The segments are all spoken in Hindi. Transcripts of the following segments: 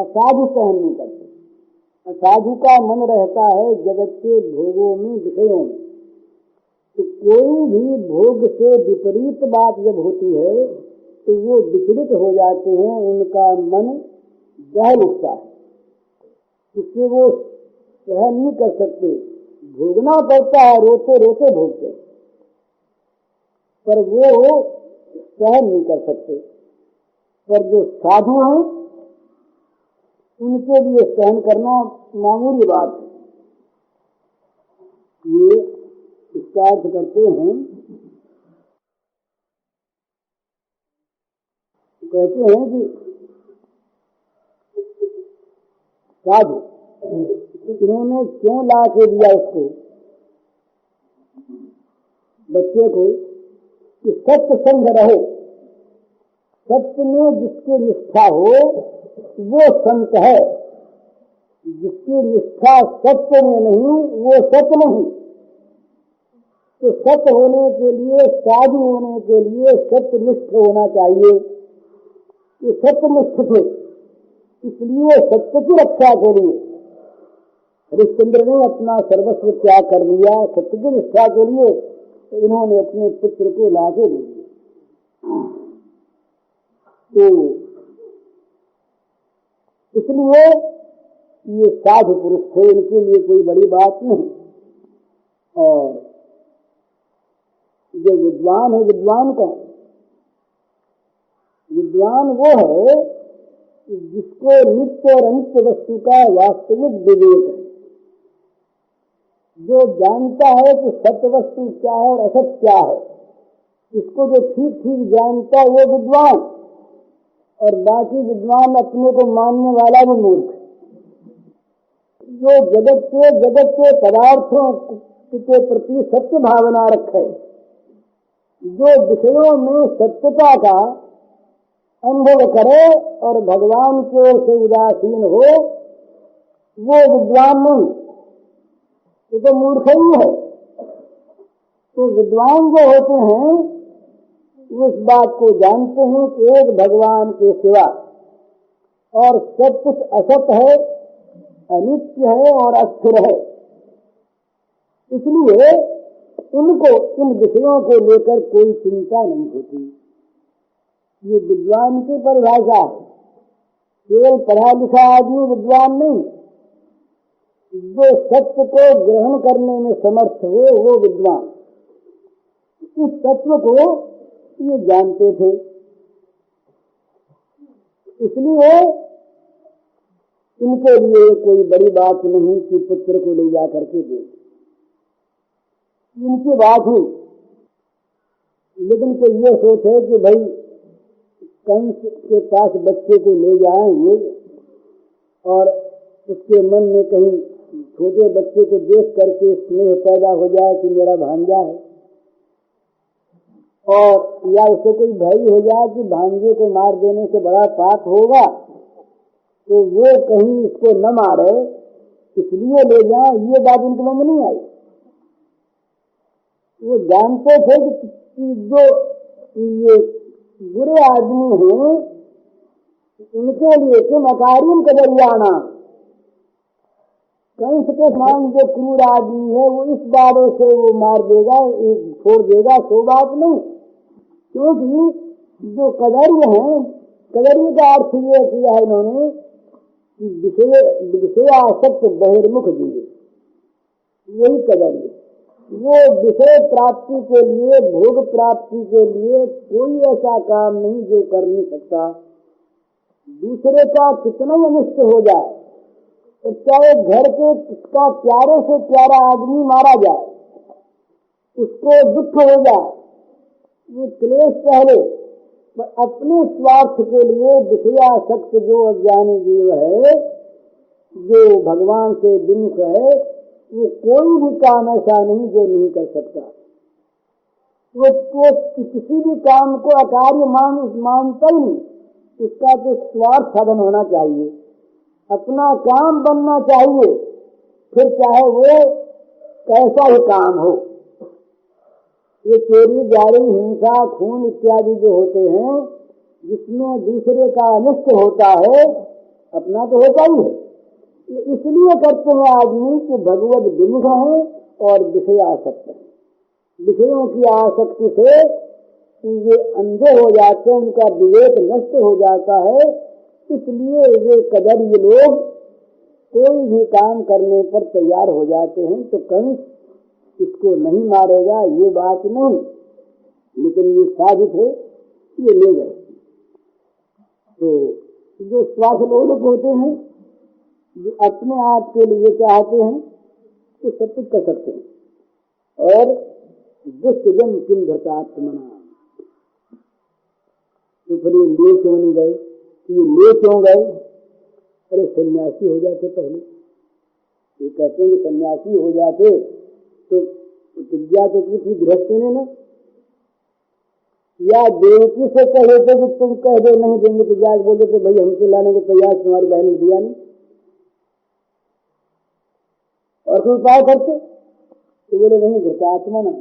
असाधु सहन नहीं करते। असाधु का मन रहता है जगत के भोगों में, विषयों में। तो कोई भी भोग से विपरीत बात जब होती है तो वो विचलित हो जाते हैं, उनका मन दहल उठता है, उससे वो सहन नहीं कर सकते। भोगना पड़ता है, रोते रोते भोगते, पर वो सहन नहीं कर सकते। पर जो साधु हैं उनके लिए सहन करना मामूली बात है। ये इसका अर्थ करते हैं, कहते हैं कि साधु इन्होंने क्यों ला के दिया उसको, बच्चे को, कि सत्य संग रहे। सत्य में जिसकी निष्ठा हो वो संत है, जिसकी निष्ठा सत्य में नहीं वो सत्य नहीं। तो सत्य होने के लिए, साधु होने के लिए सत्यनिष्ठ होना चाहिए। ये सत्यनिष्ठ थे, इसलिए सत्य की रक्षा के लिए हरिश्चंद्र ने अपना सर्वस्व त्याग कर दिया सत्य की निष्ठा के लिए। तो इन्होंने अपने पुत्र को लाके दे दिया। तो इसलिए ये साधु पुरुष थे, इनके लिए कोई बड़ी बात नहीं। और जो विद्वान है, विद्वान कौन? विद्वान वो है जिसको नित्य और अनित्य वस्तु का वास्तविक विवेक है, जो जानता है कि सत्य वस्तु क्या है और असत क्या है। इसको जो ठीक ठीक जानता है वो विद्वान, और बाकी विद्वान अपने को मानने वाला भी मूर्ख। जो जगत के पदार्थों के प्रति सत्य भावना रखे, जो विषयों में सत्यता का अनुभव करे और भगवान की ओर से उदासीन हो, वो विद्वान नहीं, ये तो मूर्ख ही है। तो विद्वान जो होते हैं वो इस बात को जानते हैं कि एक भगवान के सिवा और सब कुछ असत है, अनित्य है और अस्थिर है। इसलिए उनको इन विषयों को लेकर कोई चिंता नहीं होती। ये विद्वान की परिभाषा है। केवल पढ़ा लिखा आदमी विद्वान नहीं, जो सत्य को ग्रहण करने में समर्थ हो वो विद्वान। इस तत्व को ये जानते थे, इसलिए इनके लिए कोई बड़ी बात नहीं कि पुत्र को ले जा करके दे। इनकी बात हुई, लेकिन कोई ये सोच है कि भाई कंस के पास बच्चे को ले जाएंगे और उसके मन में कहीं छोटे बच्चे को देख करके स्नेह पैदा हो जाए कि मेरा भांजा है, और या उसे कोई भय हो जाए कि भांजे को मार देने से बड़ा पाप होगा, तो वो कहीं इसको न मारे इसलिए ले जाए, ये बात उनके मन में नहीं आई। वो जानते थे कि जो ये बुरे आदमी हैं इनके लिए कि मकारिम कदरियाना, कंस के समान जो क्रूर आदमी है वो इस बारे से वो मार देगा, छोड़ देगा, सो बात नहीं। क्योंकि जो कदर्य हैं, कदर्य का अर्थ ये किया है इन्होंने कि विषयासक्त बहिर्मुख जीवे, यही कदर्य। वो विषय प्राप्ति के लिए, भोग प्राप्ति के लिए कोई ऐसा काम नहीं जो कर नहीं सकता। दूसरे का कितना ही अनिष्ट हो जाए, तो चाहे घर के किसका प्यारे से प्यारा आदमी मारा जाए, उसको दुख हो जाए, वो क्लेश पहले, पर अपने स्वार्थ के लिए विषयासक्त जो अज्ञानी जीव है, जो भगवान से विमुख है, वो कोई भी काम ऐसा नहीं जो नहीं कर सकता। वो किसी भी काम को अकार्य मानता ही नहीं, उसका तो स्वार्थ साधन होना चाहिए, अपना काम बनना चाहिए, फिर चाहे वो कैसा ही काम हो। ये चोरी, जारी, हिंसा, खून इत्यादि जो होते हैं, जिसमें दूसरे का अनिष्ट होता है, अपना तो होता ही है। इसलिए करते हैं आदमी कि भगवत विमुख है और विषय आसक्त है। विषयों की आसक्ति से ये अंधे हो जाते हैं, उनका विवेक नष्ट हो जाता है। इसलिए वे कदर्य लोग कोई भी काम करने पर तैयार हो जाते हैं। तो कंस इसको नहीं मारेगा ये बात नहीं, लेकिन ये साबित है, ये ले गए। तो जो स्वार्थ लोग होते हैं, जो अपने आप के लिए चाहते हैं, तो सब कुछ कर सकते हैं। और दुष्ट जन किम धृतात्मना, तो फिर ये ले क्यों नहीं गए? ये ले क्यों गए? अरे सन्यासी हो जाते पहले। ये कहते हैं कि सन्यासी हो जाते तो प्रतिज्ञा तो की थी गृहस्थ ने ना, या देवकी से कहे थे कि तुम कह दो नहीं देंगे तो जाके बोले थे भाई हमसे लाने को तैयार, तुम्हारी बहन ने दिया नहीं, और कोई उपाय करते तो बोले नहीं धृतात्मा ना।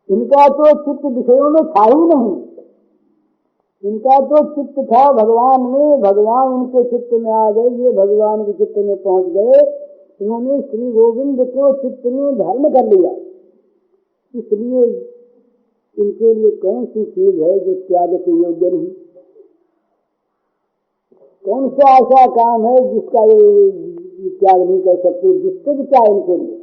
इनका तो चित्त विषयों में था ही नहीं, इनका तो चित्त था भगवान में। भगवान इनके चित्त में आ गए, ये भगवान के चित्त में पहुंच गए। इन्होंने श्री गोविंद को चित्त में धारण कर लिया। इसलिए इनके लिए कौन सी चीज है जो त्याग के योग्य नहीं? कौन सा ऐसा काम है जिसका ये त्याग नहीं कर सकते? दुष्ट क्या इनके लिए?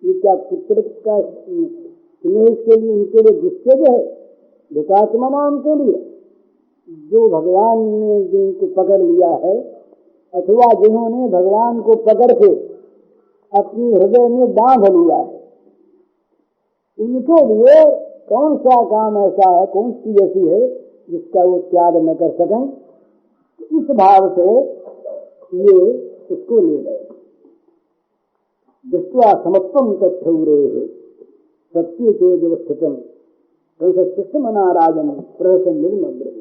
ये क्या पुत्र का स्नेह के लिए इनके लिए दुष्ट है? विकासमा नाम के लिए जो भगवान ने जिनको पकड़ लिया है, अथवा जिन्होंने भगवान को पकड़ के अपने हृदय में बांध लिया है, उनके लिए कौन सा काम ऐसा है, कौन सी ऐसी है जिसका वो त्याग न कर सकें? इस भाव से ये उसको ले गए। दृष्टवा समत्वम तत्थौरे सत्य के व्यवस्थितम कृष्णमनाराजन प्रहसन निर्मग्र।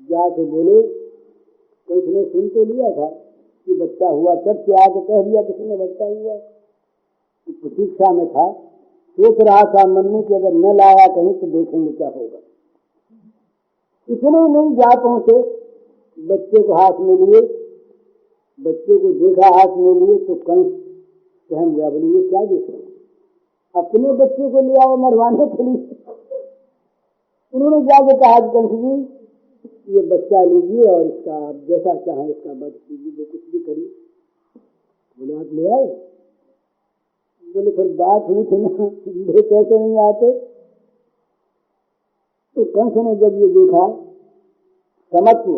जाके बोले तो उसने सुन तो लिया था कि बच्चा हुआ, चट के आके कह दिया किसी ने बच्चा हुआ। तो प्रतीक्षा में था, सोच रहा था मन में कि अगर न लाया कहीं तो देखेंगे क्या होगा। इतने नहीं जा पहुंचे, बच्चे को हाथ में लिए, बच्चे को देखा हाथ में लिए तो कंस सहम गया। बोले ये क्या देख रहे हैं? अपने बच्चे को ले आओ मरवाने के लिए। उन्होंने जाके कहा कंस जी ये बच्चा लीजिए और इसका आप जैसा चाहें इसका वध कीजिए, जो कुछ भी करिए। बोले आप ले आए? बोले फिर बात हुई थी ना, ये कैसे नहीं आते? तो कंस ने जब ये देखा समत्व,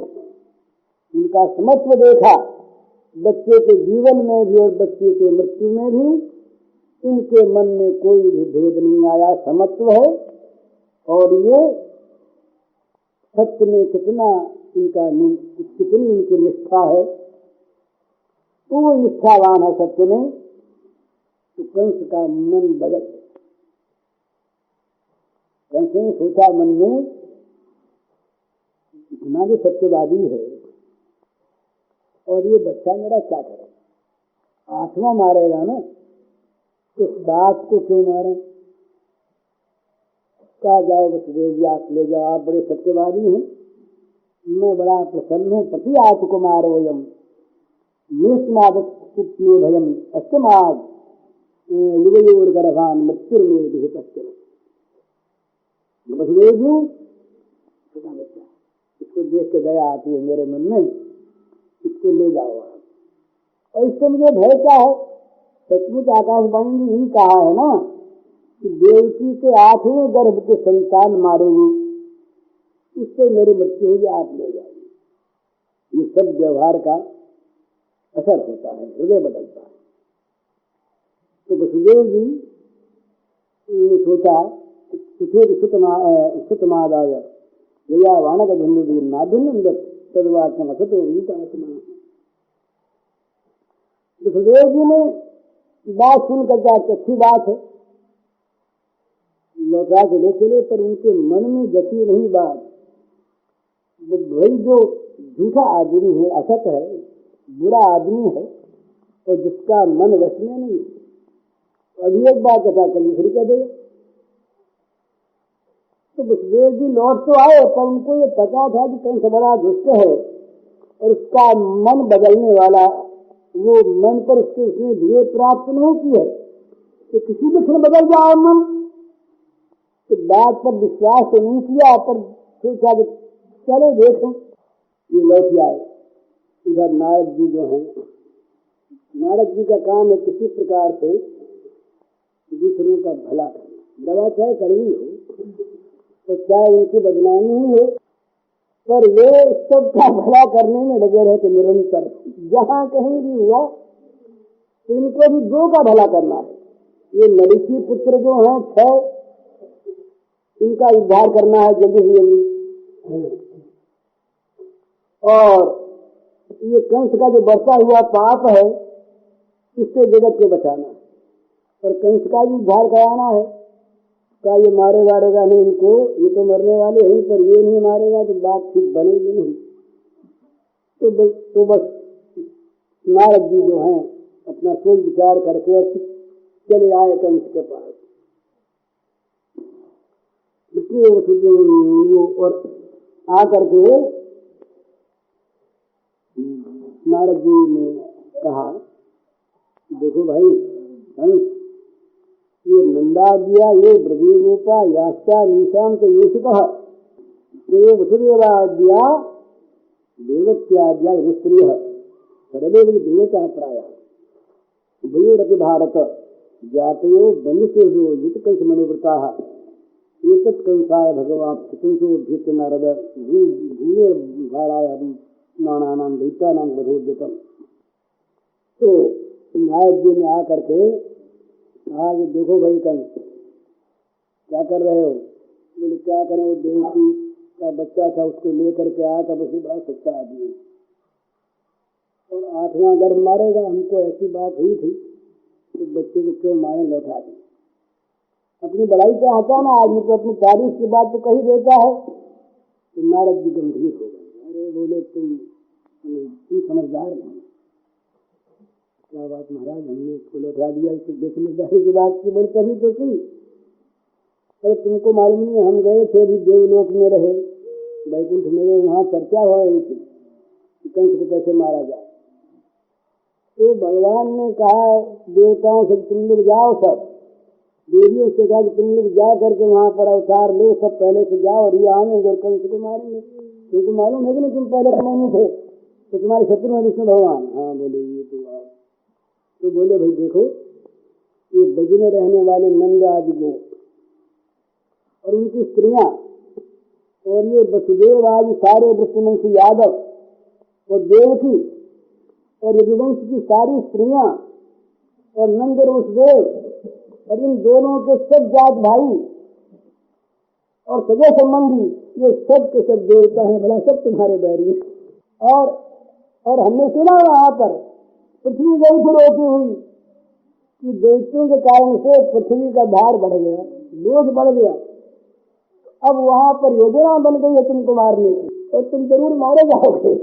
उनका समत्व देखा, बच्चे के जीवन में भी और बच्चे के मृत्यु में भी इनके मन में कोई भी भेद नहीं आया, समत्व है। और ये सत्य में कितना इनका कितनी इनकी निष्ठा है, वो निष्ठावान है सत्य में। तो कंस का मन बदल गया। कंस ने सोचा मन में इतना भी सत्यवादी है और ये बच्चा मेरा क्या करे? आत्मा मारेगा ना, इस बात को क्यों मारे? कहा जाओ वसुदेव जी आप ले जाओ, आप बड़े सत्यवादी हैं, मैं बड़ा प्रसन्न हूँ। प्रति आत्कुमार वयम निस्मादत्मे भयम अष्टमाद युवयोर गर्भान मृत्युर्मे विहितश्चन। वसुदेव जी छोटा बच्चा, इसको देख के दया आती है मेरे मन में, इसको ले जाओ आप। और इससे मुझे भय क्या है? सचमुच आकाशवाणी ने यही कहा है ना कि देवकी के 8वें गर्भ के संतान मारेगी, उससे मेरी मृत्यु होगी, आप ले जाइए। ये सब व्यवहार का असर होता है, हृदय बदलता है। तो वसुदेव जी ने सोचा सुखेद सुतमादाय जया वाणक धुंधुवीर नाभिन्नंद तदवाक्यम असतो वीतात्मा। वसुदेव जी ने बात सुनकर क्या अच्छी बात है, लौटा के ले चले, पर उनके मन में जती नहीं बात। भाई जो झूठा आदमी है, असत है, बुरा आदमी है और जिसका मन वश में नहीं, अभी एक बात कथा कल दूसरी कह देगा। तो वसुदेव जी लौट तो आए, पर उनको ये पता था कि कंस बड़ा दुष्ट है और उसका मन बदलने वाला, वो मन पर उसने विजय प्राप्त नहीं की है तो किसी भी क्षण बदल जाए मन। तो बात पर विश्वास तो नहीं किया, पर सोचा कि चले देखें। ये लौट आए। इधर नारद जी जो हैं, नारद जी का काम है किसी प्रकार से दूसरों का भला करना। दवा चाहे कड़वी हो तो चाहे उनकी बदनामी ही हो, पर वे सबका भला करने में लगे रहते निरंतर। जहाँ कहीं भी हुआ तो इनको भी दो का भला करना है। ये मरीची पुत्र जो हैं 6, इनका उद्धार करना है जल्दी से जल्दी। और ये कंस का जो बढ़ता हुआ पाप है, इससे जगत को बचाना है और कंस का भी उद्धार कराना है। क्या ये मारे वारेगा नहीं इनको, ये तो मरने वाले हैं, पर ये नहीं मारेगा तो बात ठीक बनेगी नहीं। तो बस नारद जी जो हैं अपना सोच विचार करके और चले आए कंस के पास। और आकर के नारद जी ने कहा, देखो भाई कंस, ये नंदा दिया ये ब्रजेरूपा यास्ता निशाम तो योषितः ये वसुदेवाद्या देवत्याद्या स्त्रियः सर्वे देवता प्रायः उभयोरपि भारत जातयो बंधुषु युतकंस मनोवृताः एतत् कंसाय भगवान् कंसोऽभ्युच्य नारद भूमे भाराय नानानां दैत्यानां वधोद्यतम्। तो नारद जी ने आकर के कहा कि देखो भाई कंस, क्या कर रहे हो? बोले क्या करें, वो देवकी का बच्चा था उसको लेकर के आया था, बस बड़ा सच्चा आदमी और 8वां गर्भ मारेगा। हमको ऐसी बात हुई थी तो बच्चे को क्यों मारे, लौटा दी। अपनी बड़ाई चाहता ना आदमी तो अपनी तारीफ की बात तो कही देता है। तो नारद जी गंभीर हो गए। अरे बोले तुम समझदार नहीं। क्या बात महाराज, हमने इसको लौटा दिया, इसको बेसमझदारी की बात की, बड़ी तभी तो की। अरे तुमको मालूम नहीं, हम गए थे अभी देवलोक में रहे, वैकुंठ में, वहाँ चर्चा हो रही थी कि कंस को कैसे मारा जाए। तो भगवान ने कहा देवताओं से तुम लोग जाओ, सब देवियों से कहा कि तुम लोग जा करके वहाँ पर अवतार लो, सब पहले से जाओ और ये आने और कंस को मारेंगे। क्योंकि मालूम है कि नहीं तुम पहले नहीं थे, तो तुम्हारे शत्रु हैं विष्णु भगवान। हाँ बोले ये तो आप। तो बोले भाई देखो, ये ब्रज में रहने वाले नंद आदि गो और उनकी स्त्रियां और ये वसुदेव आदि सारे वृषवंशी यादव और देवकी और यदुवंश की सारी स्त्रियां और नंद और वसुदेव और इन दोनों के सब जात भाई और सगे संबंधी, ये सब के सब देवता हैं, भला सब तुम्हारे बैरी। और हमने सुना वहां पर पृथ्वी गई थी रोती हुई कि दैत्यों के कारण से पृथ्वी का भार बढ़ गया, बोझ बढ़ गया। अब वहां पर योजना बन गई है तुमको मारने की और तुम जरूर मारे जाओगे।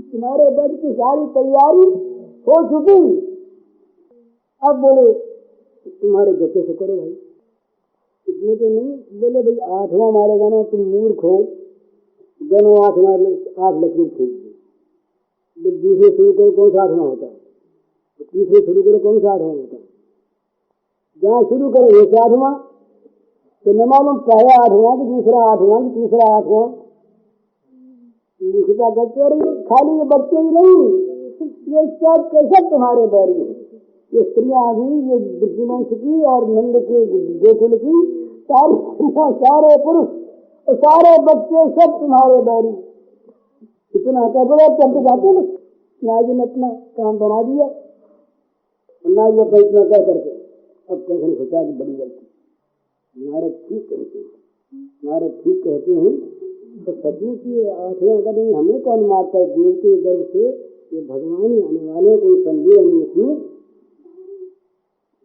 तुम्हारे वध की सारी तैयारी हो चुकी। अब बोले तुम्हारे बच्चे से करो भाई, इसमें तो नहीं। बोले भाई 8वां मारेगा ना, तुम मूर्ख हो, गनो 8 लकीर खींच दो। दूसरे शुरू करो, कौन सा 8वां होता है? तीसरे शुरू करो, कौन सा 8वां होता है? जहाँ शुरू करो ये 8वां, तो न मालूम पहला 8वां कि दूसरा 8वां कि तीसरा 8वां। मूर्खता करते और खाली ये बच्चे ही नहीं, ये सब कैसे तुम्हारे बैरी है। ये स्त्रियां भी, ये वृषवंश की और नंद के गोकुल की सारी स्त्रियां, सारे पुरुष और सारे बच्चे सब तुम्हारे बैरी। इतना कर बड़ा चलते जाते ना। नाजी ने अपना काम बना दिया और नाजी अपना इतना कह करके अब कैसे सोचा कि बड़ी गलती। नारद ठीक कहते हैं, नारद ठीक कहते हैं। तो सदी की 8वां का नहीं, हमें कौन मारता है? देव के गर्भ से ये भगवान ही आने वाले, कोई संदेह नहीं इसमें।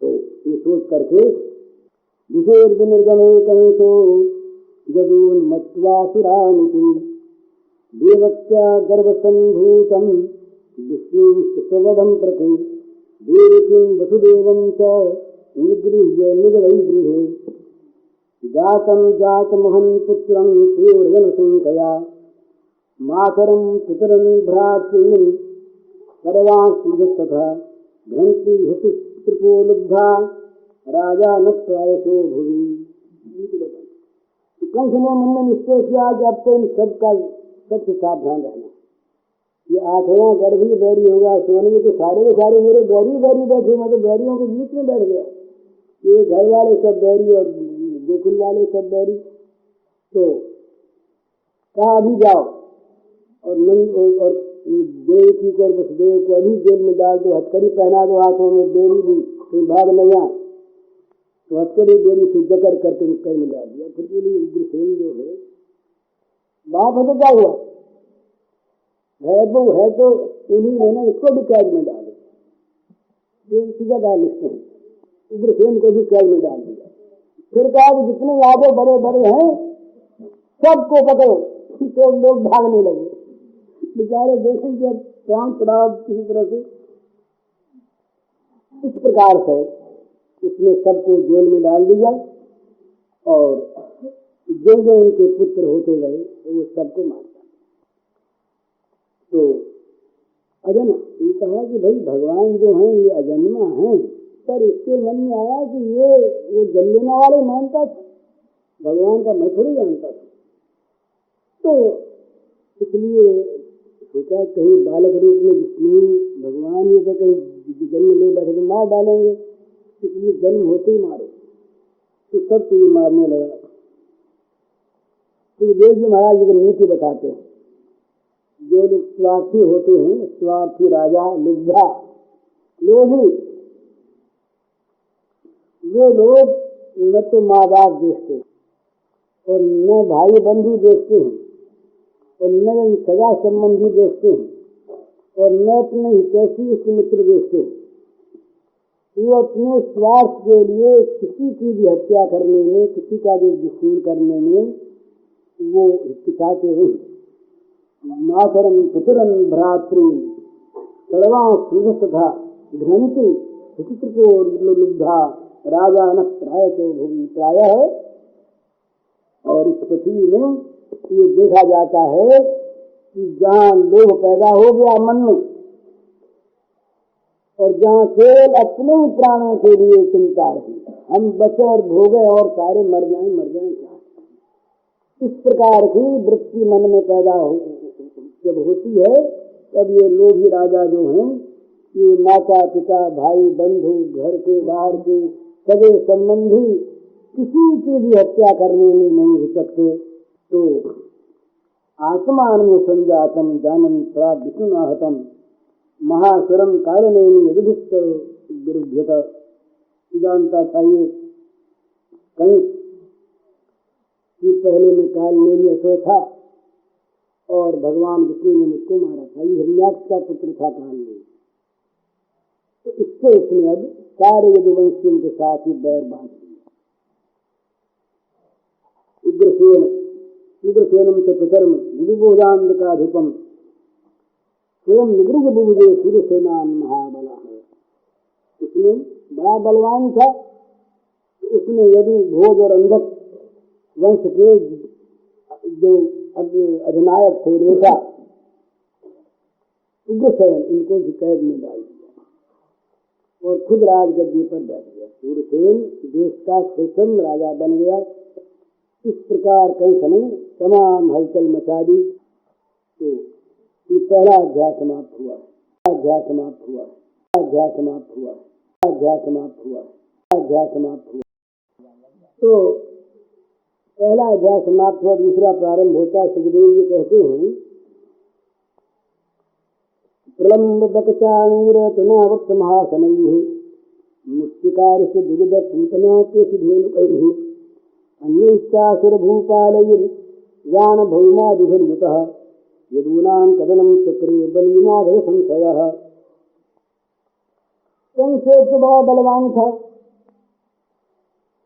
तो ये सोच करके विशेष निर्गमे कंसो जदून्मत्वासुरानिति देवत्या गर्भसंभूतं विष्णुं स्ववदं प्रति देवकीं वसुदेवं च निगृह्य निगलैगृहे जातं जातमहं पुत्रं प्रियोर्जनसंकया मातरम पितरम भ्रातृन् सर्वांस्तथा घ्रंति हितृपो लुब्धा राजा न प्रायसो भुवि। तो कंस ने मन में निश्चय किया कि अब तो इन सबसे सावधान रहना। ये 8वां गर्भ ही बैरी होगा, सोने में तो सारे के सारे मेरे बैरी बैठे, मैं तो बैरियों के बीच में बैठ गया। ये घर वाले सब बैरी और गोकुल वाले सब बैरी। तो कहा अभी जाओ और देवकी को और वसुदेव को अभी जेल में डाल दो, हथकड़ी पहना दो हाथों में, बेरी भी कहीं भाग न जाए। तो हथकड़ी बेरी से जकड़ करके कर में डाल दिया। फिर बोली उग्रसेन जो है बाप है तो क्या हुआ है तो उन्हीं ने ना इसको भी कैद में डाले, सीधा डाल लिखते हैं, उग्रसेन को भी कैद में डाल दिया। फिर कहा कि जितने यादव बड़े बड़े हैं सबको पकड़ो, तो लोग भागने लगे। बेचारे देखें कि अब प्राण प्राप्त किसी तरह से। इस प्रकार से उसने सबको जेल में डाल दिया और जो जो उनके पुत्र होते गए वो सबको मार दिया। तो अजन ये कहा कि भाई भगवान जो हैं ये अजन्मा हैं, पर इसके मन में आया कि ये वो जल लेने वाले मानता था, भगवान का मैं थोड़ी जानता था। तो इसलिए सोचा कहीं बालक रूप में विष्णु भगवान ये तो कहीं जन्म ले बैठे तो मार डालेंगे, इसलिए जन्म होते ही मारो। तो सब तो ये मारने लगा। तो देव जी महाराज जी को नीति बताते हैं, जो लोग स्वार्थी होते हैं, स्वार्थी राजा लुब्धा लोभी, वे लोग न तो माँ बाप देखते और न भाई बंधु देखते हैं और न सगा संबंधी देखते हैं और न अपने हितैषी मित्र देखते हैं। वो अपने स्वार्थ के लिए किसी की भी हत्या करने में, किसी का भी दुश्मन करने में वो हिचकिचाते हैं। मातरम पितरम भ्रातृ सर्वांस्तथा घ्रंति हितृपो लुब्धा राजा न प्रायसो भुवि। प्रायः है और इस पृथ्वी में ये देखा जाता है कि जहाँ लोभ पैदा हो गया मन में और जहाँ केवल अपने ही प्राणों के लिए चिंता रही, हम बचे और भोगे और सारे मर जाएं क्या, इस प्रकार की वृत्ति मन में पैदा जब होती है तब ये लोभी राजा जो हैं ये माता पिता भाई बंधु घर के बाहर के सगे संबंधी किसी की भी हत्या करने में नहीं हिचकते। तो आत्मान संजातम जानम प्राविष्णुनाहतम महासुरम कारणेन यदुभिक्त विरुध्यत। जानता था ये कंस कि पहले में कालनेमी असुर था और भगवान विष्णु ने मुझको मारा था, ये हिरण्याक्ष का पुत्र था कालनेमी। तो इससे इसने अब सारे यदुवंशियों के साथ ही बैर बांध दिया। उग्रसेनम से पितरम विदुभोजान्धकाधिपम स्वयं निगृह बुभुजे सूर्यसेनान महाबला है। उसने बड़ा बलवान था, उसने यदु भोज और अंधक वंश के जो अधिनायक थे रेखा उग्रसेन, इनको भी कैद में डाल दिया और खुद राजगद्दी पर बैठ गया। सूर्यसेन देश का श्रेष्ठतम राजा बन गया। इस प्रकार कंस ने तमाम हलचल मचा दी। तो ये पहला अध्याय समाप्त हुआ। तो पहला अध्याय समाप्त हुआ, दूसरा प्रारंभ होता है। सुखदेव जी कहते हैं प्रलम्ब बकचाणूरतनावक्त महाशनैः मुष्टिकारस्य दुर्ग पूतना के सिद्धेनुकैः अन्यैश्चासुरभूपालैर्यान भौमादिभिर्युतः यदूनां कदनं चक्रे बलीनाभय संशयः। कंस तो बड़ा बलवान था,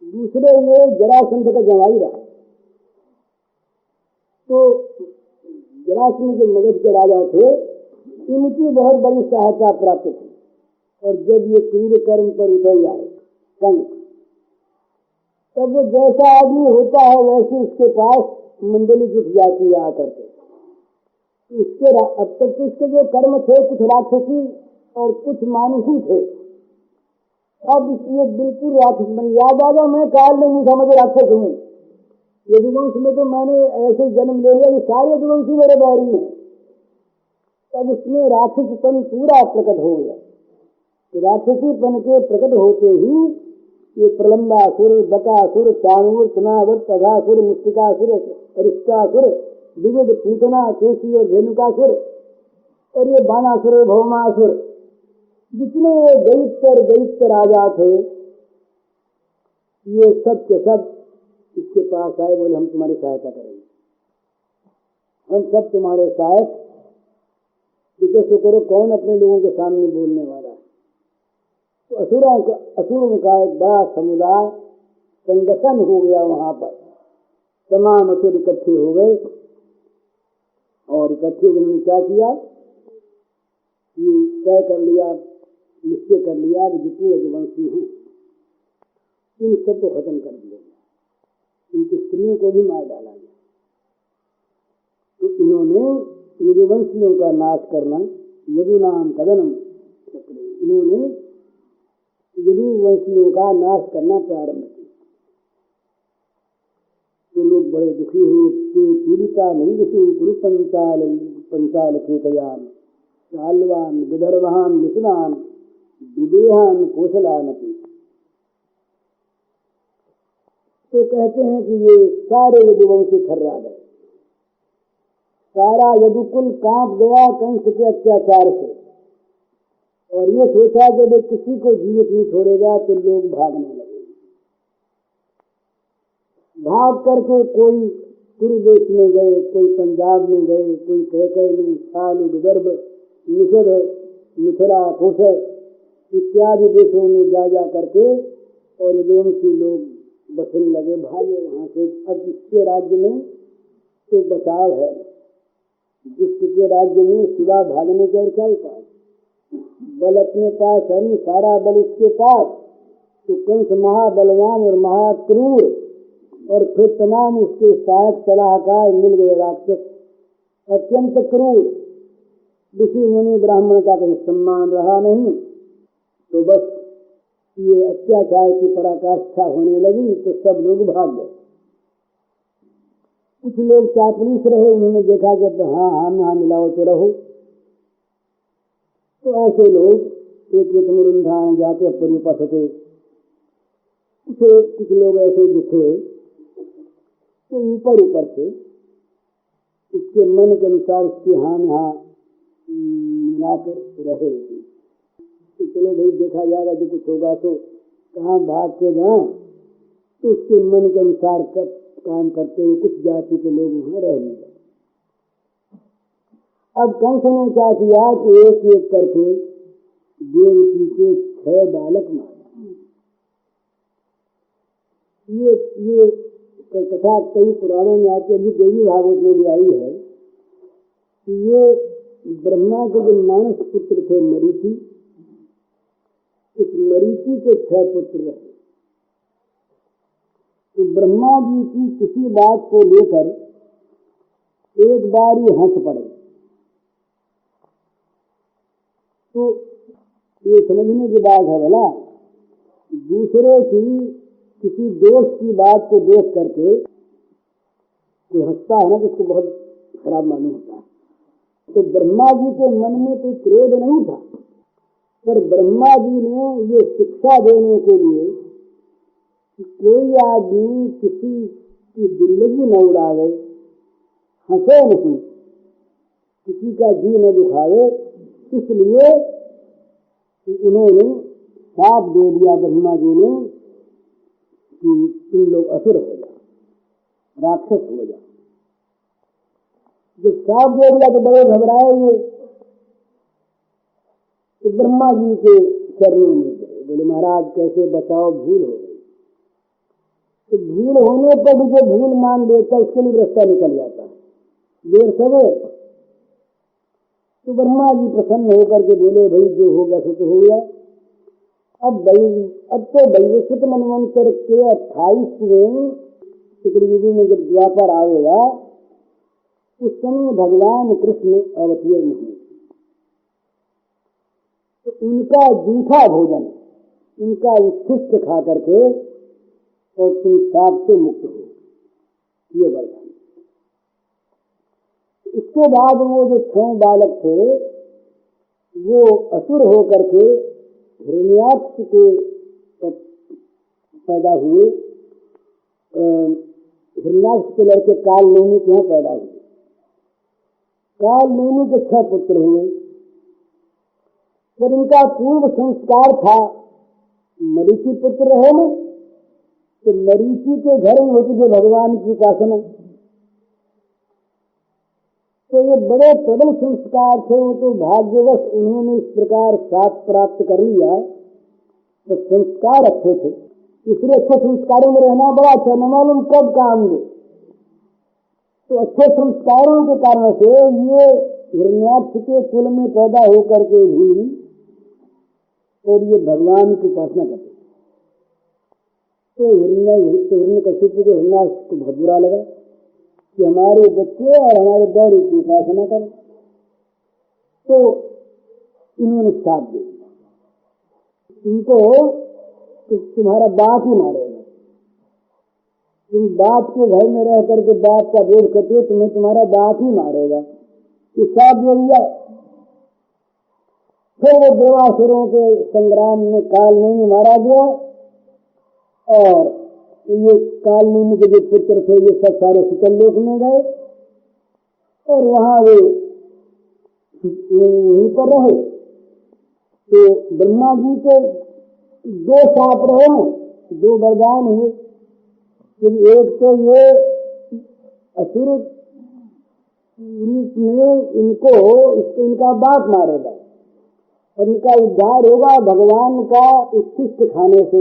दूसरे ये जरासंध का जमाई रहा। तो जरासंध जो मगध के राजा थे, इनकी बहुत बड़ी सहायता प्राप्त थी। और जब ये क्रूर कर्म पर उतर आए कंस, तब वो जैसा आदमी होता है वैसे उसके पास मंडली जुट जाती है आकर के। अब तक तो इसके जो कर्म थे कुछ राक्षसी और कुछ मानुषी थे, अब ये बिल्कुल राक्षस बन। याद आ गया मैं काल में नहीं समझ राक्षस हूँ, यदुवंश में तो मैंने ऐसे जन्म ले लिया कि सारे यदुवंशी मेरे बैरी हैं। तब उसमें राक्षसपन पूरा प्रकट हो गया। तो राक्षसीपन के प्रकट होते ही ये प्रलंबासुर, बकासुर, चाणूर, चनावत, अघासुर, मुष्टिकासुर, अरिष्टासुर, विविध पूतना, केशी और धेनुकासुर और ये बाणासुर, भौमासुर, जितने दैत्य राजा थे, ये सब के सब इसके पास आए, बोले हम तुम्हारी सहायता करेंगे, हम सब तुम्हारे सहायक। जिज्ञासा करो कौन अपने लोगों के सामने बोलने वाला है। तो असुरों का एक बड़ा समुदाय संगठन हो गया वहां पर। तमाम असुर इकट्ठे हो गए और इकट्ठे होकर उन्होंने क्या किया, ये तय कर लिया, निश्चय कर लिया कि जितने यदुवंशी हैं इन सबको खत्म कर दिया गया, इनकी स्त्रियों को भी मार डाला गया। तो इन्होंने यदुवंशियों का नाश करना, यदुनाम कदनम चक्रे, इन्होंने यदुवंशियों का नाश करना प्रारंभ किया। तो लोग बड़े दुखी हुए, पीड़िता नहीं विषु गुरु पंचाल खेतयान शाल्वान विदर्भान मिथिलान विदेहान कौशलानपि। तो कहते हैं कि ये सारे यदुवंशी थर्रा गए, सारा यदुकुल कांप गया कंस के अत्याचार से, और ये सोचा कि जब किसी को जीवित नहीं छोड़ेगा तो लोग भागने लगे। भाग करके कोई कुरु देश में गए, कोई पंजाब में गए, कोई कैकय में, शाल, विदर्भ, निषद, मिथिला, कौशल इत्यादि देशों में जा करके और यदुवंशी लोग बसने लगे, भागे वहां से। अब इसके राज्य में तो बचाव है, दुष्ट के राज्य में सिवा भागने के और क्या उपाय। बल अपने पास है नहीं, सारा बल उसके पास। तो कंस महाबलवान और महाक्रूर, और फिर तमाम उसके सहायक सलाहकार मिल गए राक्षस, अत्यंत क्रूर। ऋषि मुनि ब्राह्मण का कहीं सम्मान रहा नहीं। तो बस ये अत्याचार की पराकाष्ठा होने लगी तो सब लोग भाग गए। कुछ लोग चापलूस रहे, उन्होंने देखा कि हाँ हम यहाँ मिलाओ तो रहो। तो ऐसे लोग एक मुरुंधान जाते परिपथ थे, कुछ लोग ऐसे दिखे तो ऊपर से उसके मन के अनुसार उसके हाँ यहाँ मिलाकर रहे। तो चलो भाई देखा जाएगा, जो कुछ होगा तो कहाँ भाग के जाए। तो उसके मन के अनुसार कब काम करते हुए कुछ जाति के लोग वहां रह लिए। अब कंस ने क्या किया कि एक एक करके देवकी के 6 बालक मारे। ये कथा कई पुराणों में आती है, अभी देवी भागवत में भी आई है कि ये ब्रह्मा के जो मानस पुत्र थे मरीचि, उस मरीचि के 6 पुत्र रहे। तो ब्रह्मा जी की किसी बात को लेकर एक बार ही हंस पड़े। तो ये समझने की बात है भला, दूसरे की किसी दोष की बात को देख करके कोई हंसता है ना तो उसको बहुत खराब मालूम होता है। तो ब्रह्मा जी के मन में कोई क्रोध नहीं था, पर ब्रह्मा जी ने ये शिक्षा देने के लिए कि कोई आदमी किसी की दिल्लगी न उड़ावे, हंसे नहीं, किसी का जी न दुखावे, इसलिए उन्होंने साथ दे दिया ब्रह्मा जी ने कि तुम लोग असुर हो जाओ, राक्षस हो जाओ। जब साथ दे दिया तो बड़े घबराए हुए, तो ब्रह्मा जी के चरणों में गए, बोले महाराज कैसे बचाओ, भूल हो गई। तो भूल होने पर भी जो भूल मान लेता है उसके लिए रास्ता निकल जाता है देर सवेर। तो ब्रह्मा जी प्रसन्न होकर के बोले भाई जो हो गया सो तो हो गया। अब तो वैवस्वत मनवंतर के 28वें शुक्र युग में जब द्वापर आवेगा उस समय भगवान कृष्ण अवतीर्ण हुए। तो इनका जूठा भोजन, इनका उत्कृष्ट खा करके और तुम साप से मुक्त हो, ये वरदान। इसके बाद वो जो 6 बालक थे वो असुर होकर के हिरण्याक्ष के पैदा हुए। हिरण्याक्ष के लड़के कालनेमि के यहाँ पैदा हुए। कालनेमि के 6 पुत्र हुए, पर इनका पूर्व संस्कार था मरीचि पुत्र रहे न, तो मरीचि के घर में होती जो भगवान की उपासना, तो ये बड़े प्रबल संस्कार थे। वो तो भाग्यवश उन्होंने इस प्रकार साथ प्राप्त कर लिया, तो संस्कार अच्छे थे, इसलिए अच्छे संस्कारों में रहना बड़ा अच्छा, न मालूम कब काम दे। तो अच्छे संस्कारों के कारण से ये हिरण्याक्ष के कुल में पैदा होकर के भी और ये भगवान की उपासना करते। तो हिरण्यकशिपु को हिरण्याक्ष को बहुत बुरा लगा कि हमारे बच्चे और हमारे बैरी की उपासना करें, तो इन्होंने साथ दे दिया, इनको तुम्हारा बाप ही मारेगा, तुम बाप के घर में रह करके बाप का विरोध करते हो, तुम्हें तुम्हारा बाप ही मारेगा, ये साथ दे दिया। फिर वो देवासुरों के संग्राम में कालनेमि मारा गया और ये कालनेमि के जो पुत्र थे ये सब सारे सुतलोक में गए और वहां वे यहीं पर रहे। तो ब्रह्मा जी के 2 साप रहे हैं, 2 वरदान हुए। एक तो ये असुर रूप में इनका बाप मारेगा और इनका उद्धार होगा भगवान का उत्कृष्ट खाने से।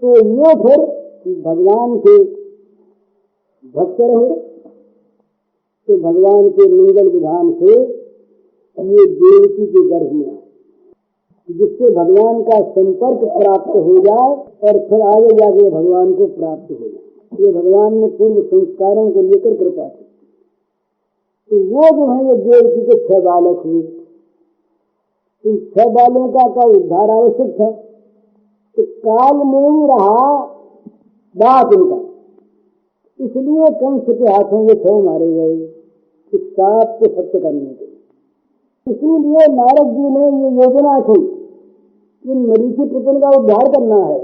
तो ये फिर भगवान के भक्त रहे, तो भगवान के मंगल विधान से ये देवकी के गर्भ में आए, जिससे भगवान का संपर्क प्राप्त हो जाए और फिर आगे जाके भगवान को प्राप्त हो जाए। ये भगवान ने पूर्व संस्कारों को लेकर कृपा की। तो वो जो है ये देवकी के 6 बालक हुए। इन 6 बालकों का उद्धार आवश्यक था, तो काल में ही रहा बाप इनका, इसलिए कंस के हाथों ये 6 मारे गए इस साप को सत्य करने के। इसीलिए नारद जी ने ये योजना की कि मरीचि पुत्र का उद्धार करना है,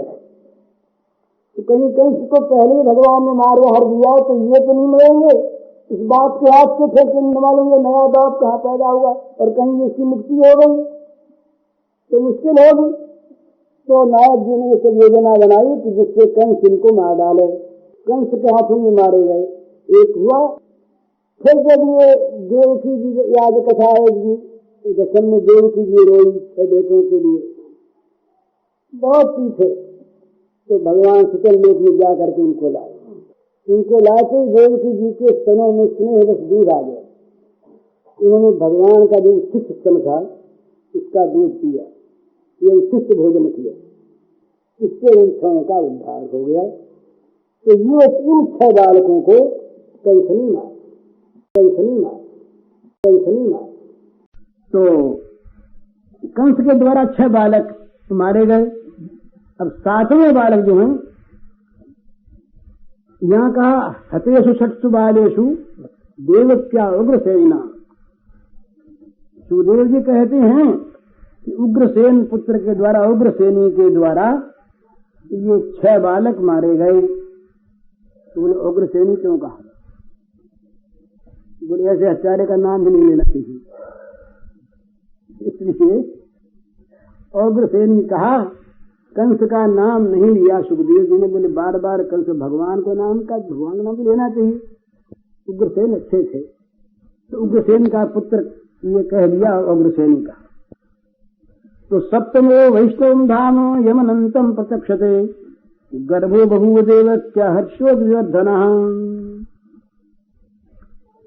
तो कहीं कंस को पहले ही भगवान ने मार हर दिया, तो ये तो नहीं मरेंगे इस बात के हाथ से, फिर न मालूम ये नया बाप कहाँ पैदा हुआ और कहीं इसकी मुक्ति हो गई तो मुश्किल होगी। तो नारद जी ने ये सब योजना बनाई कि जिससे कंस इनको मार डाले। कंस के हाथों में मारे गए, एक हुआ। फिर जब ये देवकी जी याद कथा आएगी, दशम में देवकी जी रोई 6 बेटों के लिए, बहुत पीछे, तो भगवान सुतल लोक में जा करके उनको लाए। उनको लाते ही देवकी जी के स्तनों में स्नेह बस दूध आ गया। उन्होंने भगवान का जो उत्कृष्ट स्तन था उसका दूध पिया, ये उत्कृष्ट भोजन किया, इससे उन 6 का उद्धार हो गया। तो ये इन 6 बालकों को कंसनी मार। तो कंस के द्वारा 6 बालक मारे गए। अब 7वें बालक जो हैं, यहाँ कहा हतेषु 6 बालेषु देवक्या उग्रसेना। सुदेव जी कहते हैं कि उग्रसेन पुत्र के द्वारा, उग्रसेनी के द्वारा ये 6 बालक मारे गए। तो बोले उग्रसेनी क्यों कहा? बोले ऐसे हत्यारे का नाम भी नहीं लेना चाहिए, इसलिए उग्रसेनी कहा। कंस का नाम नहीं लिया सुखदेव जी ने। बोले बार बार कंस भगवान का नाम भी लेना चाहिए। उग्रसेन अच्छे थे, तो उग्रसेन का पुत्र ये कह दिया उग्रसेनी का। तो सप्तमो वैष्णव धाम यमनंतम प्रत्यक्षते गर्भो बभूव देवत्या हर्षोद्वर्धन।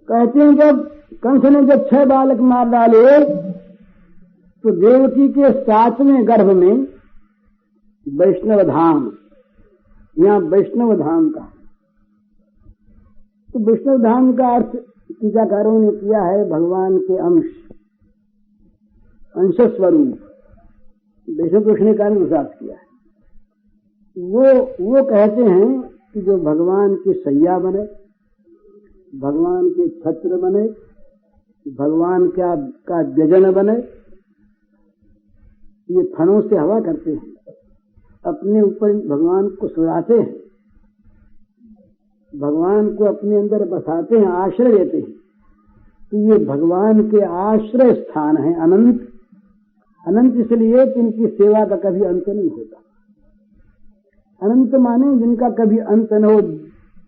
कहते हैं जब कंस ने 6 बालक मार डाले, तो देवकी के 7वें गर्भ में वैष्णव धाम, यहाँ वैष्णव धाम का, तो वैष्णव धाम का अर्थ टीकाकारों ने किया है भगवान के अंश स्वरूप, वैसे कृष्ण का अनुसार किया है। वो कहते हैं कि जो भगवान की सैया बने, भगवान के छत्र बने, भगवान का व्यजन बने, ये फनों से हवा करते हैं, अपने ऊपर भगवान को सुलाते हैं, भगवान को अपने अंदर बसाते हैं, आश्रय देते हैं। तो ये भगवान के आश्रय स्थान है अनंत। अनंत इसलिए कि इनकी सेवा का कभी अंत नहीं होता। अनंत माने जिनका कभी अंत न हो,